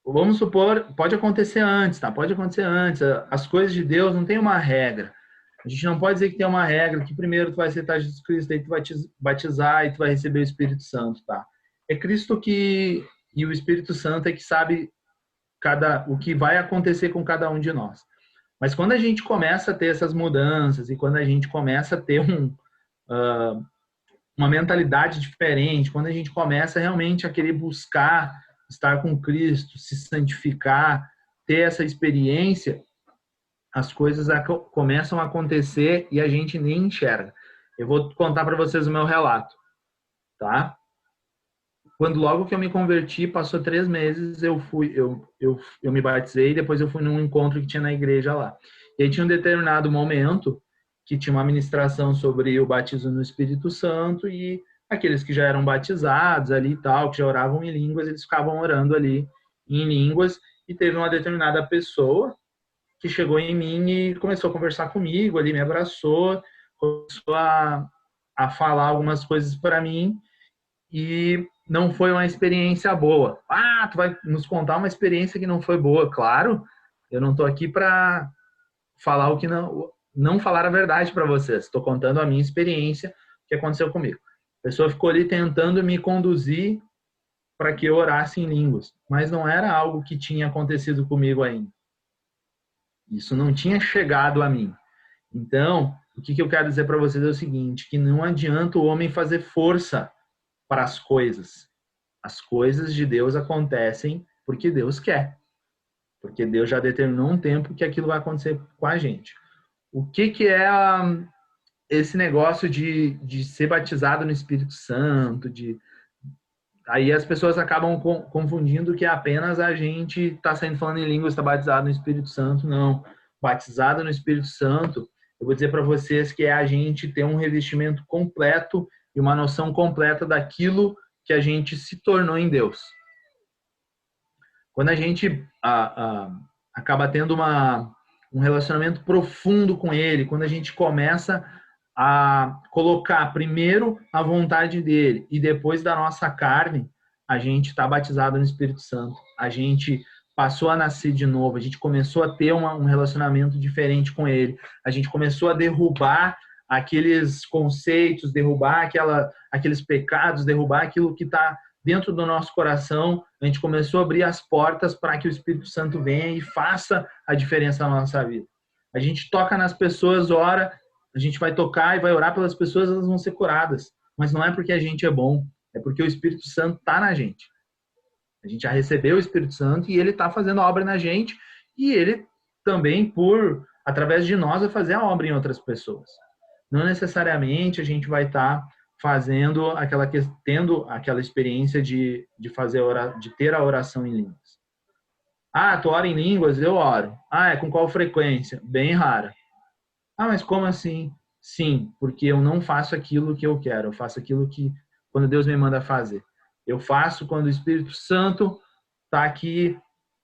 vamos supor, pode acontecer antes, tá? Pode acontecer antes. As coisas de Deus não tem uma regra. A gente não pode dizer que tem uma regra que primeiro tu vai aceitar Jesus Cristo, aí tu vai te batizar e tu vai receber o Espírito Santo, tá? É Cristo e o Espírito Santo é que sabe o que vai acontecer com cada um de nós. Mas quando a gente começa a ter essas mudanças e quando a gente começa a ter uma mentalidade diferente, quando a gente começa realmente a querer buscar estar com Cristo, se santificar, ter essa experiência, as coisas começam a acontecer e a gente nem enxerga. Eu vou contar para vocês o meu relato, tá? Quando logo que eu me converti, passou 3 meses, eu me batizei e depois eu fui num encontro que tinha na igreja lá. E aí tinha um determinado momento que tinha uma ministração sobre o batismo no Espírito Santo e aqueles que já eram batizados ali e tal, que já oravam em línguas, eles ficavam orando ali em línguas e teve uma determinada pessoa que chegou em mim e começou a conversar comigo, ali me abraçou, começou a falar algumas coisas para mim e não foi uma experiência boa. Ah, tu vai nos contar uma experiência que não foi boa. Claro, eu não estou aqui para falar o que não falar a verdade para vocês. Estou contando a minha experiência, o que aconteceu comigo. A pessoa ficou ali tentando me conduzir para que eu orasse em línguas, mas não era algo que tinha acontecido comigo ainda. Isso não tinha chegado a mim. Então, o que eu quero dizer para vocês é o seguinte, que não adianta o homem fazer força para as coisas. As coisas de Deus acontecem porque Deus quer. Porque Deus já determinou um tempo que aquilo vai acontecer com a gente. O que é esse negócio de ser batizado no Espírito Santo? Aí as pessoas acabam confundindo que apenas a gente está saindo falando em línguas, está batizado no Espírito Santo. Não. Batizado no Espírito Santo, eu vou dizer para vocês que é a gente ter um revestimento completo e uma noção completa daquilo que a gente se tornou em Deus. Quando a gente acaba tendo um relacionamento profundo com Ele, quando a gente começa a colocar primeiro a vontade dele e depois da nossa carne, a gente está batizado no Espírito Santo. A gente passou a nascer de novo, a gente começou a ter um relacionamento diferente com Ele. A gente começou a derrubar aqueles conceitos, derrubar aqueles pecados, derrubar aquilo que está dentro do nosso coração. A gente começou a abrir as portas para que o Espírito Santo venha e faça a diferença na nossa vida. A gente toca nas pessoas, ora, a gente vai tocar e vai orar pelas pessoas, elas vão ser curadas. Mas não é porque a gente é bom, é porque o Espírito Santo está na gente. A gente já recebeu o Espírito Santo e ele está fazendo a obra na gente e ele também, através de nós, vai fazer a obra em outras pessoas. Não necessariamente a gente vai estar tendo aquela experiência de ter a oração em línguas. Ah, tu ora em línguas? Eu oro. Ah, é com qual frequência? Bem rara. Ah, mas como assim? Sim, porque eu não faço aquilo que eu quero, eu faço aquilo que quando Deus me manda fazer. Eu faço quando o Espírito Santo está aqui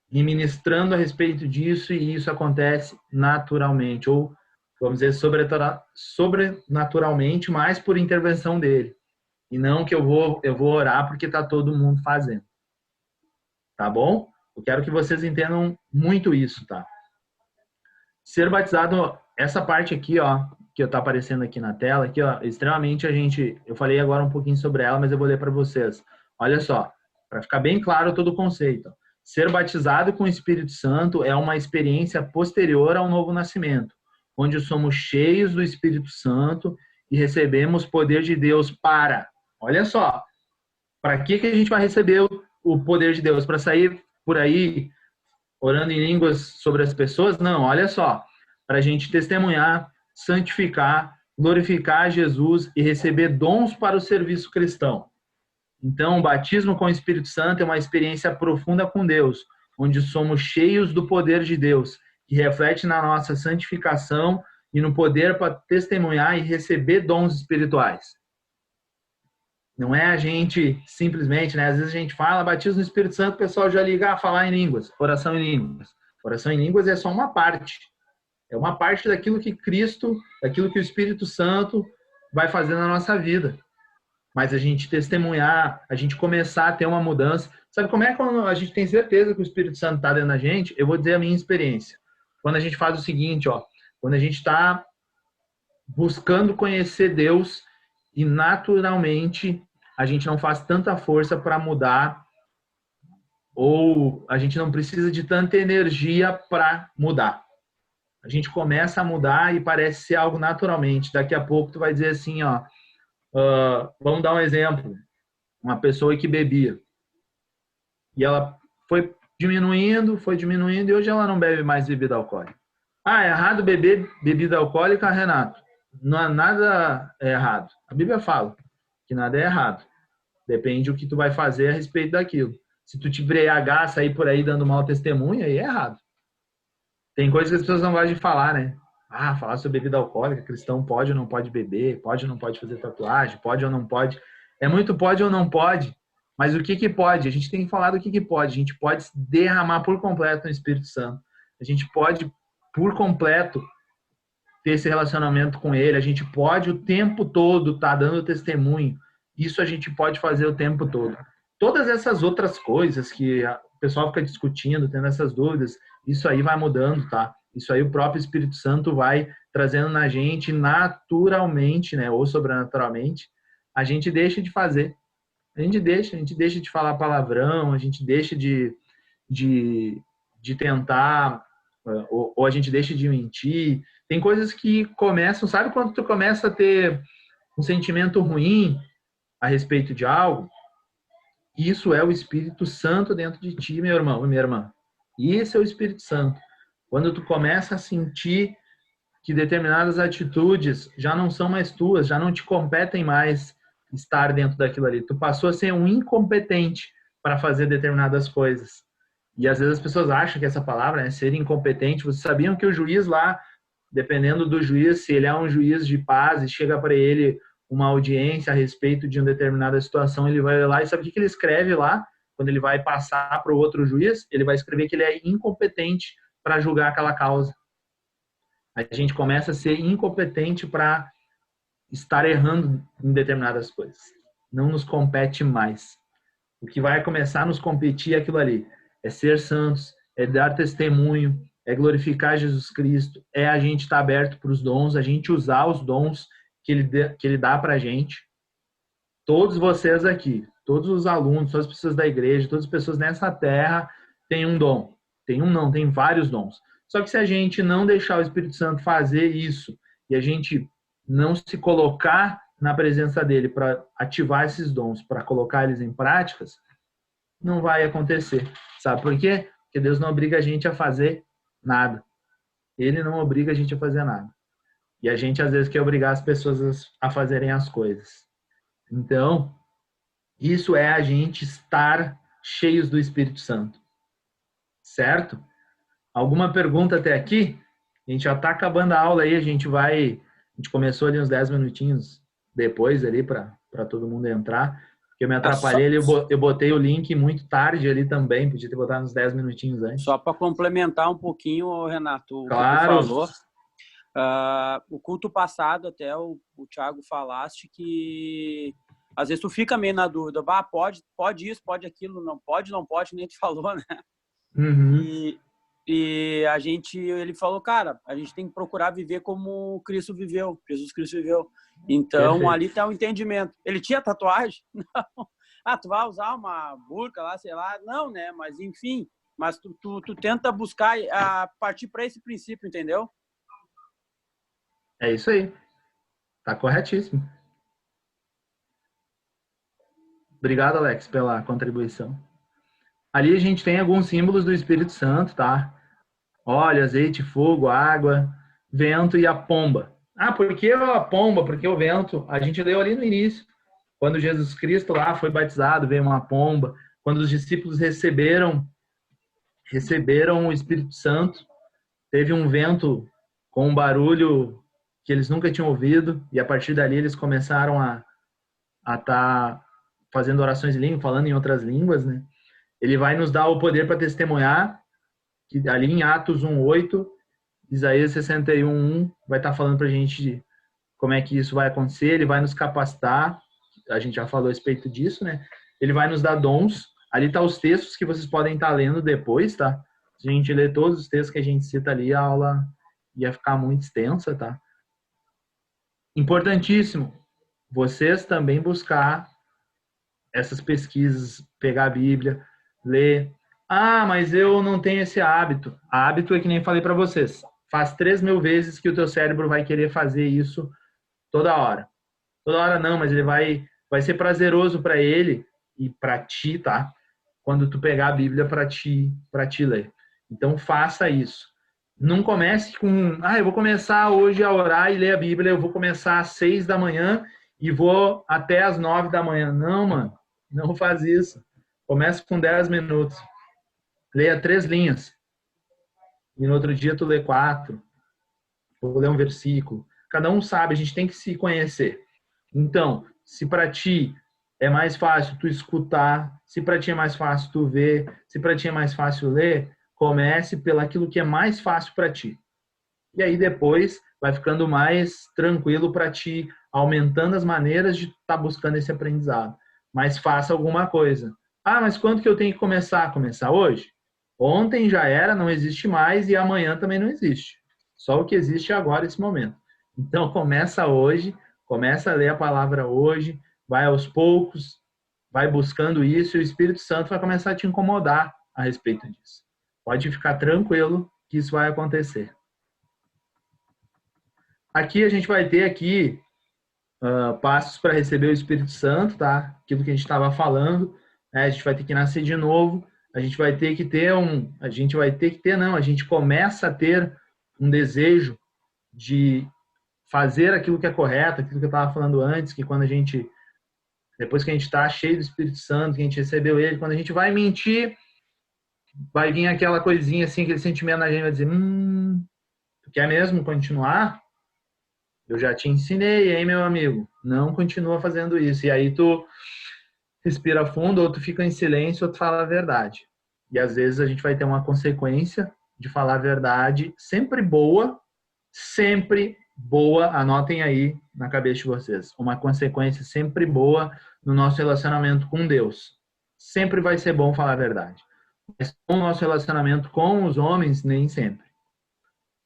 me ministrando a respeito disso e isso acontece naturalmente, ou vamos dizer sobrenaturalmente, mas por intervenção dele. E não que eu vou orar porque está todo mundo fazendo. Tá bom? Eu quero que vocês entendam muito isso, tá? Ser batizado, essa parte aqui, ó, que está aparecendo aqui na tela, aqui, ó, extremamente eu falei agora um pouquinho sobre ela, mas eu vou ler para vocês. Olha só, para ficar bem claro todo o conceito. Ser batizado com o Espírito Santo é uma experiência posterior ao novo nascimento, onde somos cheios do Espírito Santo e recebemos poder de Deus olha só, para que a gente vai receber o poder de Deus? Para sair por aí orando em línguas sobre as pessoas? Não, olha só, para a gente testemunhar, santificar, glorificar Jesus e receber dons para o serviço cristão. Então, o batismo com o Espírito Santo é uma experiência profunda com Deus, onde somos cheios do poder de Deus, que reflete na nossa santificação e no poder para testemunhar e receber dons espirituais. Não é a gente simplesmente, né? Às vezes a gente fala batismo no Espírito Santo, o pessoal já liga a falar em línguas, oração em línguas. Oração em línguas é só uma parte. É uma parte daquilo que daquilo que o Espírito Santo vai fazer na nossa vida. Mas a gente testemunhar, a gente começar a ter uma mudança. Sabe como é quando a gente tem certeza que o Espírito Santo está dentro da gente? Eu vou dizer a minha experiência. Quando a gente faz o seguinte, ó, quando a gente está buscando conhecer Deus e naturalmente a gente não faz tanta força para mudar ou a gente não precisa de tanta energia para mudar. A gente começa a mudar e parece ser algo naturalmente. Daqui a pouco tu vai dizer assim, ó, vamos dar um exemplo. Uma pessoa que bebia. E ela foi diminuindo e hoje ela não bebe mais bebida alcoólica. Ah, é errado beber bebida alcoólica, Renato? Não, nada é errado. A Bíblia fala que nada é errado. Depende do que tu vai fazer a respeito daquilo. Se tu te embriagar, sair por aí dando mau testemunho, aí é errado. Tem coisas que as pessoas não gostam de falar, né? Ah, falar sobre bebida alcoólica, cristão pode ou não pode beber, pode ou não pode fazer tatuagem, pode ou não pode. É muito pode ou não pode, mas o que pode? A gente tem que falar do que pode. A gente pode se derramar por completo no Espírito Santo. A gente pode por completo ter esse relacionamento com ele. A gente pode o tempo todo estar dando testemunho. Isso a gente pode fazer o tempo todo. Todas essas outras coisas que o pessoal fica discutindo, tendo essas dúvidas, isso aí vai mudando, tá? Isso aí o próprio Espírito Santo vai trazendo na gente naturalmente, né? Ou sobrenaturalmente. A gente deixa de fazer. A gente deixa de falar palavrão, a gente deixa de tentar, ou a gente deixa de mentir. Tem coisas que começam, sabe quando tu começa a ter um sentimento ruim a respeito de algo? Isso é o Espírito Santo dentro de ti, meu irmão e minha irmã. Isso é o Espírito Santo. Quando tu começa a sentir que determinadas atitudes já não são mais tuas, já não te competem mais estar dentro daquilo ali. Tu passou a ser um incompetente para fazer determinadas coisas. E às vezes as pessoas acham que essa palavra é ser incompetente. Vocês sabiam que o juiz lá, dependendo do juiz, se ele é um juiz de paz e chega para ele uma audiência a respeito de uma determinada situação, ele vai lá e sabe o que ele escreve lá? Quando ele vai passar para o outro juiz, ele vai escrever que ele é incompetente para julgar aquela causa. A gente começa a ser incompetente para estar errando em determinadas coisas. Não nos compete mais. O que vai começar a nos competir é aquilo ali. É ser santos, é dar testemunho, é glorificar Jesus Cristo, é a gente estar aberto para os dons, a gente usar os dons que ele dá para a gente. Todos vocês aqui, todos os alunos, todas as pessoas da igreja, todas as pessoas nessa terra têm um dom. Tem vários dons. Só que se a gente não deixar o Espírito Santo fazer isso e a gente não se colocar na presença dele para ativar esses dons, para colocar eles em práticas, não vai acontecer. Sabe por quê? Porque Deus não obriga a gente a fazer nada. Ele não obriga a gente a fazer nada. E a gente, às vezes, quer obrigar as pessoas a fazerem as coisas. Então, isso é a gente estar cheios do Espírito Santo. Certo? Alguma pergunta até aqui? A gente já está acabando a aula aí, a gente começou ali uns 10 minutinhos depois ali para todo mundo entrar, porque eu me atrapalhei ali, eu botei o link muito tarde ali também, podia ter botado uns 10 minutinhos antes. Só para complementar um pouquinho, Renato, claro. O que tu falou. O culto passado até o Thiago falaste que às vezes tu fica meio na dúvida, pode isso, pode aquilo, não pode, nem tu falou, né? Uhum. E ele falou, cara, a gente tem que procurar viver como Cristo viveu, Jesus Cristo viveu. Então, perfeito. Ali tá o entendimento. Ele tinha tatuagem? Não. Tu vai usar uma burca lá, sei lá. Não, né? Mas, enfim. Mas tu tenta buscar partir para esse princípio, entendeu? É isso aí. Tá corretíssimo. Obrigado, Alex, pela contribuição. Ali a gente tem alguns símbolos do Espírito Santo, tá? Óleo, azeite, fogo, água, vento e a pomba. Por que a pomba? Porque o vento? A gente leu ali no início. Quando Jesus Cristo lá foi batizado, veio uma pomba. Quando os discípulos receberam o Espírito Santo, teve um vento com um barulho que eles nunca tinham ouvido, e a partir dali eles começaram a estar fazendo orações em língua, falando em outras línguas, né? Ele vai nos dar o poder para testemunhar, que ali em Atos 1:8, Isaías 61:1 vai estar falando para a gente de como é que isso vai acontecer. Ele vai nos capacitar, a gente já falou a respeito disso, né? Ele vai nos dar dons. Ali tá os textos que vocês podem estar lendo depois, tá? Se a gente ler todos os textos que a gente cita ali, a aula ia ficar muito extensa, tá? Importantíssimo, vocês também buscar essas pesquisas, pegar a Bíblia, ler. Mas eu não tenho esse hábito. Hábito é que nem falei para vocês. Faz 3.000 vezes que o teu cérebro vai querer fazer isso toda hora. Toda hora não, mas ele vai ser prazeroso para ele e para ti, tá? Quando tu pegar a Bíblia para ti ler. Então faça isso. Não comece com, eu vou começar hoje a orar e ler a Bíblia, eu vou começar às 6 da manhã e vou até às 9 da manhã. Não, mano, não faz isso. Comece com 10 minutos. Leia 3 linhas. E no outro dia tu lê 4. Vou ler um versículo. Cada um sabe, a gente tem que se conhecer. Então, se para ti é mais fácil tu escutar, se para ti é mais fácil tu ver, se para ti é mais fácil ler, comece pelo aquilo que é mais fácil para ti. e aí depois vai ficando mais tranquilo para ti, aumentando as maneiras de estar buscando esse aprendizado. Mas faça alguma coisa. Ah, mas quando que eu tenho que começar? Começar hoje? Ontem já era, não existe mais, e amanhã também não existe. Só o que existe é agora, esse momento. Então começa hoje, começa a ler a palavra hoje, vai aos poucos, vai buscando isso, e o Espírito Santo vai começar a te incomodar a respeito disso. Pode ficar tranquilo que isso vai acontecer. Aqui a gente vai ter aqui passos para receber o Espírito Santo, tá? Aquilo que a gente estava falando, né? A gente vai ter que nascer de novo, a gente vai ter que ter a gente começa a ter um desejo de fazer aquilo que é correto, aquilo que eu estava falando antes, que depois que a gente está cheio do Espírito Santo, que a gente recebeu ele, quando a gente vai mentir, vai vir aquela coisinha assim, aquele sentimento na gente, vai dizer, tu quer mesmo continuar? Eu já te ensinei, hein, meu amigo? Não continua fazendo isso. E aí tu respira fundo, ou tu fica em silêncio, ou tu fala a verdade. E às vezes a gente vai ter uma consequência de falar a verdade, sempre boa, anotem aí na cabeça de vocês. Uma consequência sempre boa no nosso relacionamento com Deus. Sempre vai ser bom falar a verdade. Mas no nosso relacionamento com os homens, nem sempre.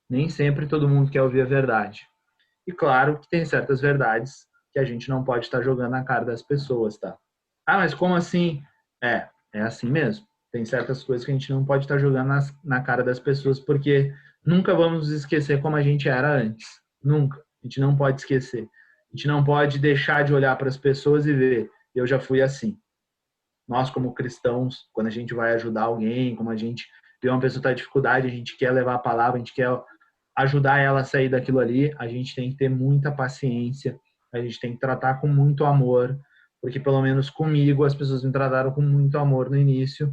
Nem sempre todo mundo quer ouvir a verdade. E claro que tem certas verdades que a gente não pode estar jogando na cara das pessoas, tá? Ah, mas como assim? É assim mesmo. Tem certas coisas que a gente não pode estar jogando na cara das pessoas, porque nunca vamos esquecer como a gente era antes. Nunca. A gente não pode esquecer. A gente não pode deixar de olhar para as pessoas e ver, eu já fui assim. Nós, como cristãos, quando a gente vai ajudar alguém, como a gente vê uma pessoa que está em dificuldade, a gente quer levar a palavra, a gente quer ajudar ela a sair daquilo ali, a gente tem que ter muita paciência, a gente tem que tratar com muito amor, porque pelo menos comigo as pessoas me trataram com muito amor no início,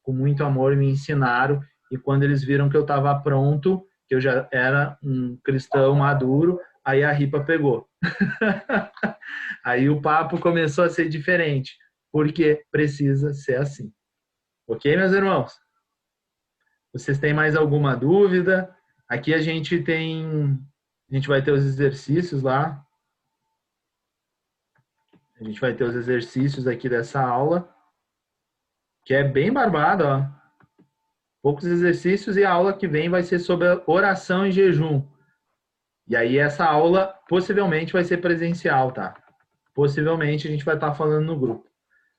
com muito amor, me ensinaram, e quando eles viram que eu estava pronto, que eu já era um cristão maduro, aí a ripa pegou. Aí o papo começou a ser diferente, porque precisa ser assim. Ok, meus irmãos? Vocês têm mais alguma dúvida? Aqui a gente vai ter os exercícios lá. A gente vai ter os exercícios aqui dessa aula, que é bem barbado, ó. Poucos exercícios, e a aula que vem vai ser sobre oração e jejum. E aí essa aula possivelmente vai ser presencial, tá? Possivelmente a gente vai estar falando no grupo.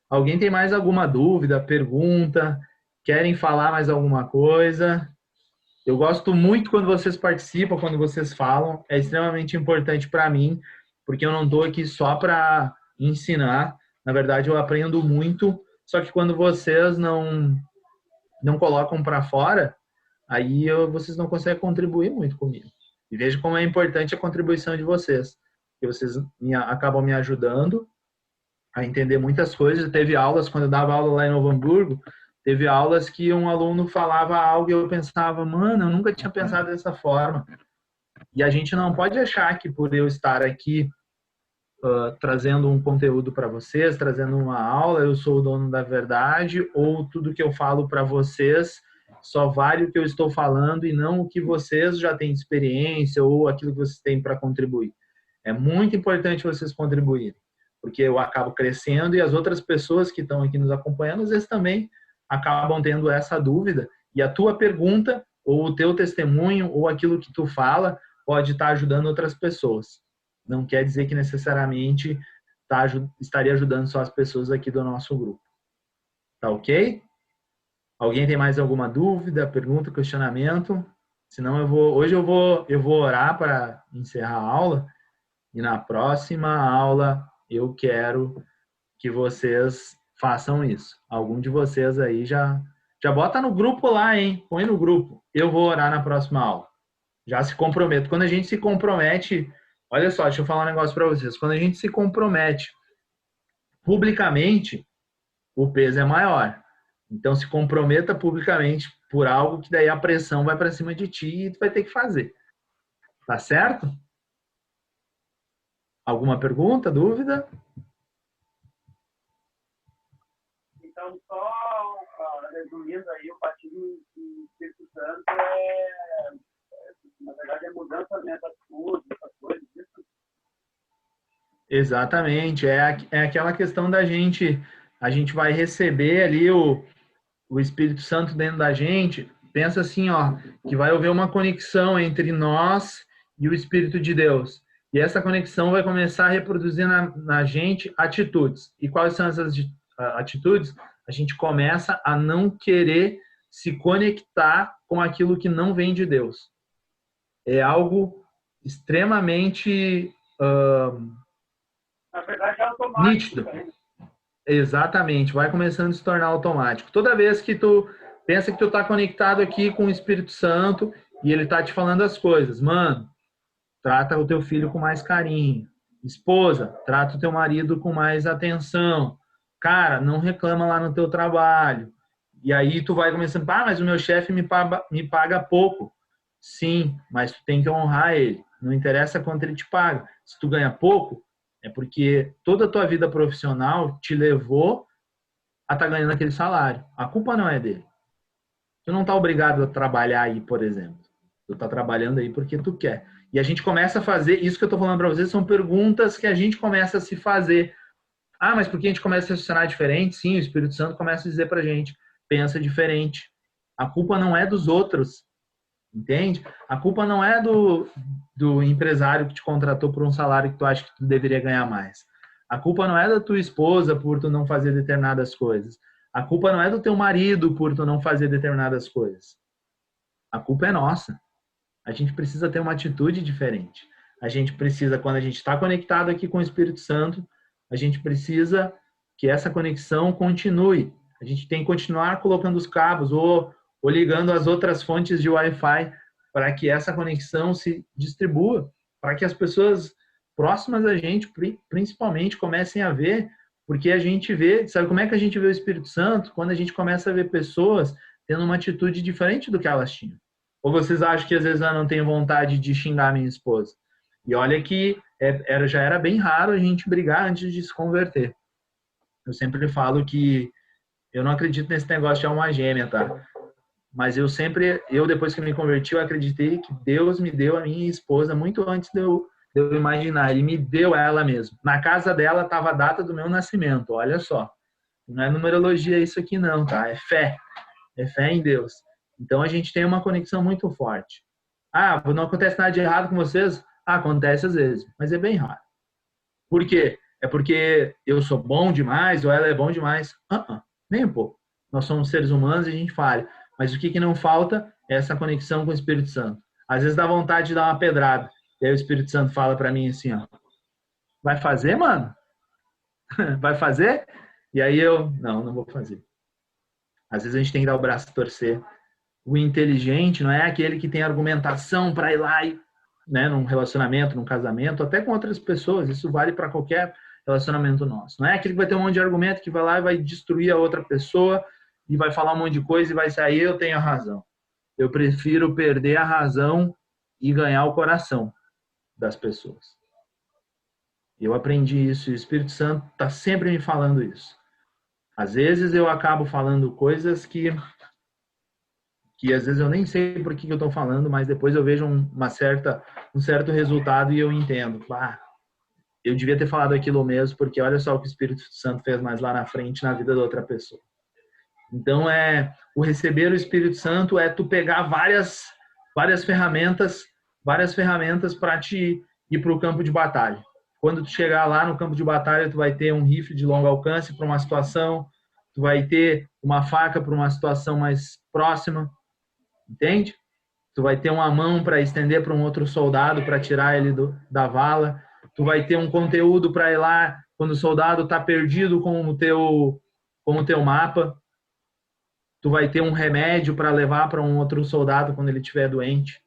Alguém tem mais alguma dúvida, pergunta? Querem falar mais alguma coisa? Eu gosto muito quando vocês participam, quando vocês falam. É extremamente importante para mim, porque eu não estou aqui só para ensinar. Na verdade, eu aprendo muito. Só que quando vocês não colocam para fora, aí vocês não conseguem contribuir muito comigo. E veja como é importante a contribuição de vocês, que vocês acabam me ajudando a entender muitas coisas. Teve aulas, quando eu dava aula lá em Novo Hamburgo, teve aulas que um aluno falava algo e eu pensava, mano, eu nunca tinha pensado dessa forma. E a gente não pode achar que por eu estar aqui trazendo um conteúdo para vocês, trazendo uma aula, eu sou o dono da verdade, ou tudo que eu falo para vocês só vale o que eu estou falando e não o que vocês já têm experiência ou aquilo que vocês têm para contribuir. É muito importante vocês contribuírem, porque eu acabo crescendo e as outras pessoas que estão aqui nos acompanhando, às vezes também acabam tendo essa dúvida, e a tua pergunta, ou o teu testemunho, ou aquilo que tu fala, pode estar ajudando outras pessoas. Não quer dizer que necessariamente estaria ajudando só as pessoas aqui do nosso grupo. Tá ok? Alguém tem mais alguma dúvida, pergunta, questionamento? Senão hoje eu vou orar para encerrar a aula, e na próxima aula eu quero que vocês façam isso. Algum de vocês aí já bota no grupo lá, hein? Põe no grupo. Eu vou orar na próxima aula. Já se comprometo. Quando a gente se compromete, olha só, deixa eu falar um negócio para vocês. Quando a gente se compromete publicamente, o peso é maior. Então se comprometa publicamente por algo que daí a pressão vai para cima de ti e tu vai ter que fazer. Tá certo? Alguma pergunta, dúvida? Então, só resumindo aí, o batismo do Espírito Santo é Na verdade, é mudança de atitude, essas coisas. Exatamente. É aquela questão da gente, a gente vai receber ali o Espírito Santo dentro da gente. Pensa assim, ó, que vai haver uma conexão entre nós e o Espírito de Deus. E essa conexão vai começar a reproduzir na gente atitudes. E quais são essas atitudes? A gente começa a não querer se conectar com aquilo que não vem de Deus. É algo extremamente na verdade, é automático. nítido. Exatamente, vai começando a se tornar automático. Toda vez que tu pensa que tu tá conectado aqui com o Espírito Santo e ele tá te falando as coisas, mano, trata o teu filho com mais carinho. Esposa, trata o teu marido com mais atenção. Cara, não reclama lá no teu trabalho. E aí tu vai começando, mas o meu chefe me paga pouco. Sim, mas tu tem que honrar ele. Não interessa quanto ele te paga. Se tu ganha pouco, é porque toda a tua vida profissional te levou a estar ganhando aquele salário. A culpa não é dele. Tu não está obrigado a trabalhar aí, por exemplo. Tu está trabalhando aí porque tu quer. E a gente começa a fazer, isso que eu estou falando para vocês, são perguntas que a gente começa a se fazer. Mas por que a gente começa a funcionar diferente? Sim, o Espírito Santo começa a dizer para a gente, pensa diferente. A culpa não é dos outros, entende? A culpa não é do empresário que te contratou por um salário que tu acha que tu deveria ganhar mais. A culpa não é da tua esposa por tu não fazer determinadas coisas. A culpa não é do teu marido por tu não fazer determinadas coisas. A culpa é nossa. A gente precisa ter uma atitude diferente. A gente precisa, quando a gente está conectado aqui com o Espírito Santo, a gente precisa que essa conexão continue. A gente tem que continuar colocando os cabos ou ligando as outras fontes de Wi-Fi para que essa conexão se distribua, para que as pessoas próximas a gente, principalmente, comecem a ver, porque a gente vê, sabe como é que a gente vê o Espírito Santo? Quando a gente começa a ver pessoas tendo uma atitude diferente do que elas tinham. Ou vocês acham que às vezes eu não tenho vontade de xingar minha esposa? E olha que já era bem raro a gente brigar antes de se converter. Eu sempre falo que eu não acredito nesse negócio de alma gêmea, tá? Mas eu depois que me converti, eu acreditei que Deus me deu a minha esposa muito antes de eu imaginar. Ele me deu ela mesmo. Na casa dela estava a data do meu nascimento, olha só. Não é numerologia isso aqui não, tá? É fé. É fé em Deus. Então a gente tem uma conexão muito forte. Não acontece nada de errado com vocês? Acontece às vezes, mas é bem raro. Por quê? É porque eu sou bom demais ou ela é bom demais? Nem um pouco. Nós somos seres humanos e a gente falha. Mas o que não falta é essa conexão com o Espírito Santo. Às vezes dá vontade de dar uma pedrada. E aí o Espírito Santo fala para mim assim, ó, vai fazer, mano? Vai fazer? E aí não vou fazer. Às vezes a gente tem que dar o braço a torcer. O inteligente não é aquele que tem argumentação para ir lá e, né, num relacionamento, num casamento, até com outras pessoas. Isso vale para qualquer relacionamento nosso. Não é aquele que vai ter um monte de argumento, que vai lá e vai destruir a outra pessoa e vai falar um monte de coisa e vai sair, eu tenho a razão. Eu prefiro perder a razão e ganhar o coração das pessoas. Eu aprendi isso e o Espírito Santo está sempre me falando isso. Às vezes eu acabo falando coisas que às vezes eu nem sei por que eu estou falando, mas depois eu vejo um certo resultado e eu entendo. Eu devia ter falado aquilo mesmo, porque olha só o que o Espírito Santo fez mais lá na frente na vida da outra pessoa. Então, o receber o Espírito Santo é tu pegar várias ferramentas para te ir para o campo de batalha. Quando tu chegar lá no campo de batalha, tu vai ter um rifle de longo alcance para uma situação, tu vai ter uma faca para uma situação mais próxima, entende? Tu vai ter uma mão para estender para um outro soldado para tirar ele da vala, tu vai ter um conteúdo para ir lá quando o soldado está perdido com o teu mapa. Tu vai ter um remédio para levar para um outro soldado quando ele estiver doente.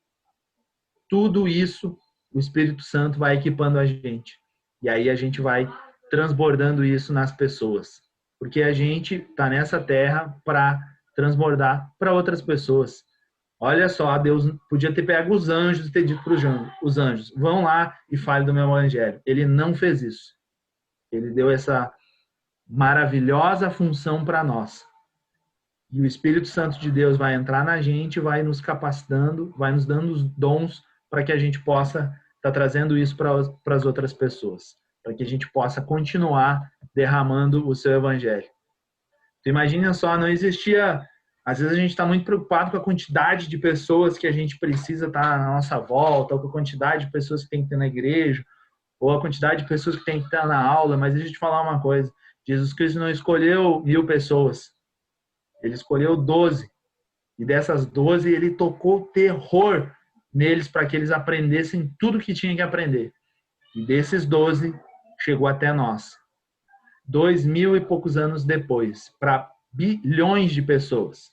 Tudo isso, o Espírito Santo vai equipando a gente. E aí a gente vai transbordando isso nas pessoas. Porque a gente está nessa terra para transbordar para outras pessoas. Olha só, Deus podia ter pego os anjos e ter dito para os anjos, vão lá e falem do meu evangelho. Ele não fez isso. Ele deu essa maravilhosa função para nós. E o Espírito Santo de Deus vai entrar na gente, vai nos capacitando, vai nos dando os dons para que a gente possa estar trazendo isso para as outras pessoas, para que a gente possa continuar derramando o seu evangelho. Tu imagina só, não existia... Às vezes a gente está muito preocupado com a quantidade de pessoas que a gente precisa estar na nossa volta, ou com a quantidade de pessoas que tem que ter na igreja, ou a quantidade de pessoas que tem que estar na aula, mas deixa eu te falar uma coisa. Jesus Cristo não escolheu 1000 pessoas. Ele escolheu 12. E dessas 12, ele tocou terror neles para que eles aprendessem tudo que tinha que aprender. E desses 12, chegou até nós. 2000 e poucos anos depois, para bilhões de pessoas.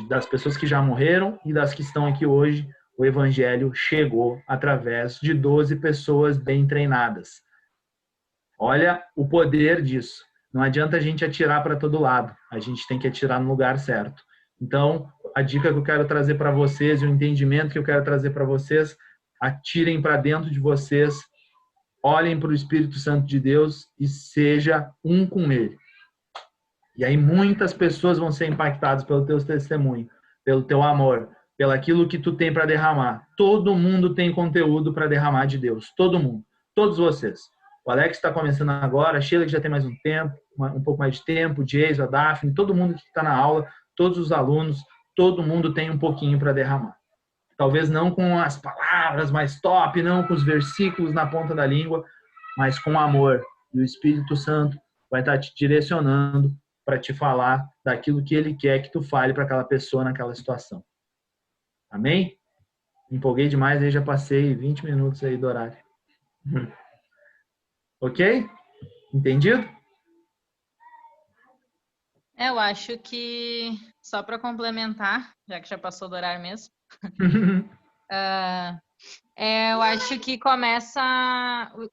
Das pessoas que já morreram e das que estão aqui hoje, o evangelho chegou através de 12 pessoas bem treinadas. Olha o poder disso. Não adianta a gente atirar para todo lado. A gente tem que atirar no lugar certo. Então, a dica que eu quero trazer para vocês e o entendimento que eu quero trazer para vocês, atirem para dentro de vocês, olhem para o Espírito Santo de Deus e seja um com Ele. E aí muitas pessoas vão ser impactadas pelo teu testemunho, pelo teu amor, pelo aquilo que tu tem para derramar. Todo mundo tem conteúdo para derramar de Deus. Todo mundo. Todos vocês. O Alex está começando agora, a Sheila que já tem mais um tempo, um pouco mais de tempo, o Jason, a Daphne, todo mundo que está na aula, todos os alunos, todo mundo tem um pouquinho para derramar. Talvez não com as palavras mais top, não com os versículos na ponta da língua, mas com amor. E o Espírito Santo vai estar te direcionando para te falar daquilo que Ele quer que tu fale para aquela pessoa naquela situação. Amém? Me empolguei demais, aí já passei 20 minutos aí do horário. Ok? Entendido? Eu acho que, só para complementar, já que já passou do horário mesmo, eu acho que começa,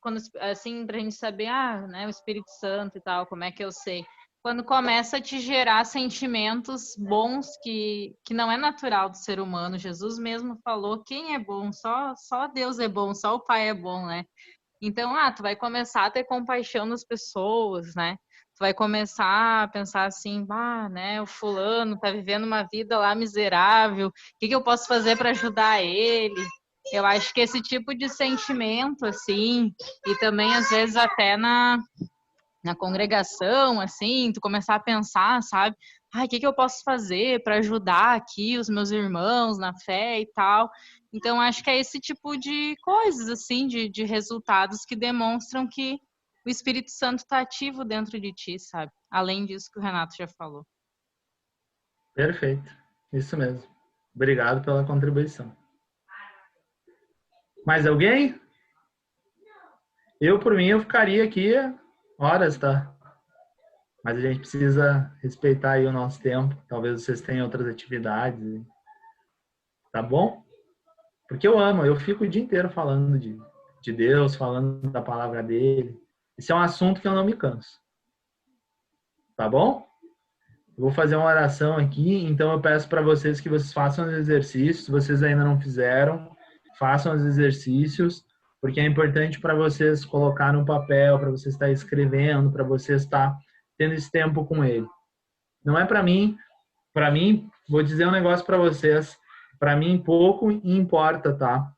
quando, assim, para a gente saber, né, o Espírito Santo e tal, como é que eu sei? Quando começa a te gerar sentimentos bons que não é natural do ser humano. Jesus mesmo falou, quem é bom? Só Deus é bom, só o Pai é bom, né? Então, tu vai começar a ter compaixão das pessoas, né? Tu vai começar a pensar assim, né, o fulano tá vivendo uma vida lá miserável, o que eu posso fazer para ajudar ele? Eu acho que esse tipo de sentimento, assim, e também às vezes até na congregação, assim, tu começar a pensar, sabe? O que eu posso fazer para ajudar aqui os meus irmãos na fé e tal. Então, acho que é esse tipo de coisas, assim, de resultados que demonstram que o Espírito Santo está ativo dentro de ti, sabe? Além disso que o Renato já falou. Perfeito. Isso mesmo. Obrigado pela contribuição. Mais alguém? Eu, por mim, eu ficaria aqui horas, tá? Mas a gente precisa respeitar aí o nosso tempo. Talvez vocês tenham outras atividades. Tá bom? Porque eu amo, eu fico o dia inteiro falando de Deus, falando da palavra dele. Esse é um assunto que eu não me canso. Tá bom? Eu vou fazer uma oração aqui, então eu peço para vocês que vocês façam os exercícios. Se vocês ainda não fizeram, façam os exercícios, porque é importante para vocês colocar no papel, para vocês estar escrevendo, para vocês estar tendo esse tempo com ele. Não é para mim, vou dizer um negócio para vocês, para mim pouco importa, tá?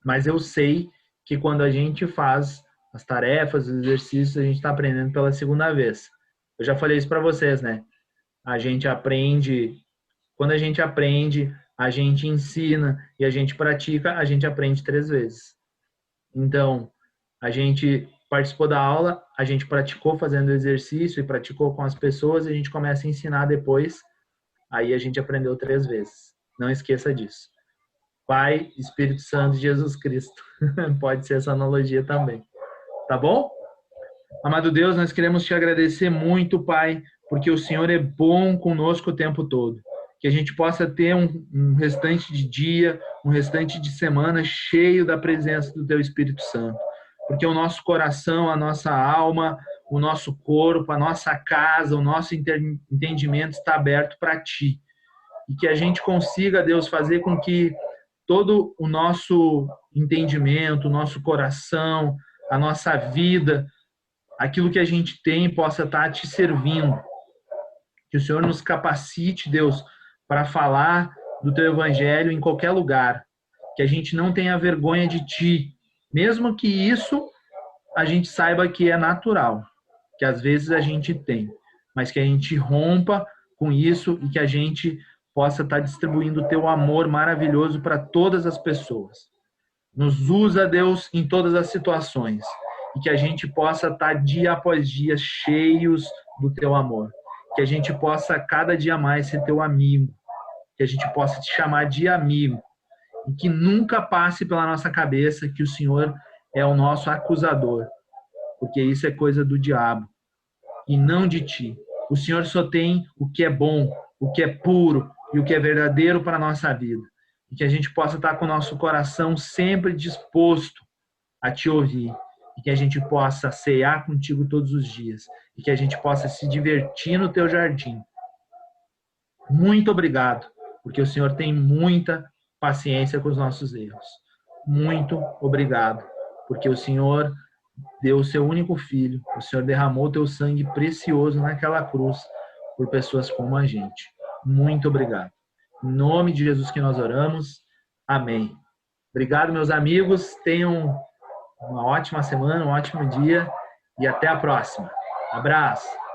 Mas eu sei que quando a gente faz as tarefas, os exercícios, a gente está aprendendo pela segunda vez. Eu já falei isso para vocês, né? A gente aprende, quando a gente aprende, a gente ensina e a gente pratica, a gente aprende 3 vezes. Então, a gente participou da aula, a gente praticou fazendo exercício e praticou com as pessoas e a gente começa a ensinar depois, aí a gente aprendeu 3 vezes. Não esqueça disso. Pai, Espírito Santo, Jesus Cristo. Pode ser essa analogia também. Tá bom? Amado Deus, nós queremos te agradecer muito, Pai, porque o Senhor é bom conosco o tempo todo. Que a gente possa ter um restante de dia, um restante de semana cheio da presença do Teu Espírito Santo. Porque o nosso coração, a nossa alma, o nosso corpo, a nossa casa, o nosso entendimento está aberto para Ti. E que a gente consiga, Deus, fazer com que todo o nosso entendimento, o nosso coração, a nossa vida, aquilo que a gente tem possa estar te servindo, Que o Senhor nos capacite, Deus, para falar do Teu Evangelho em qualquer lugar. Que a gente não tenha vergonha de Ti, mesmo que isso a gente saiba que é natural, que às vezes a gente tem, mas que a gente rompa com isso e que a gente possa estar distribuindo o Teu amor maravilhoso para todas as pessoas. Nos usa, Deus, em todas as situações e que a gente possa estar dia após dia cheios do Teu amor. Que a gente possa cada dia mais ser Teu amigo, que a gente possa Te chamar de amigo e que nunca passe pela nossa cabeça que o Senhor é o nosso acusador, porque isso é coisa do diabo e não de Ti. O Senhor só tem o que é bom, o que é puro e o que é verdadeiro para a nossa vida. E que a gente possa estar com o nosso coração sempre disposto a Te ouvir. E que a gente possa cear contigo todos os dias. E que a gente possa se divertir no Teu jardim. Muito obrigado, porque o Senhor tem muita paciência com os nossos erros. Muito obrigado, porque o Senhor deu o Seu único Filho. O Senhor derramou o Teu sangue precioso naquela cruz por pessoas como a gente. Muito obrigado. Em nome de Jesus que nós oramos. Amém. Obrigado, meus amigos. Tenham uma ótima semana, um ótimo dia e até a próxima. Abraço.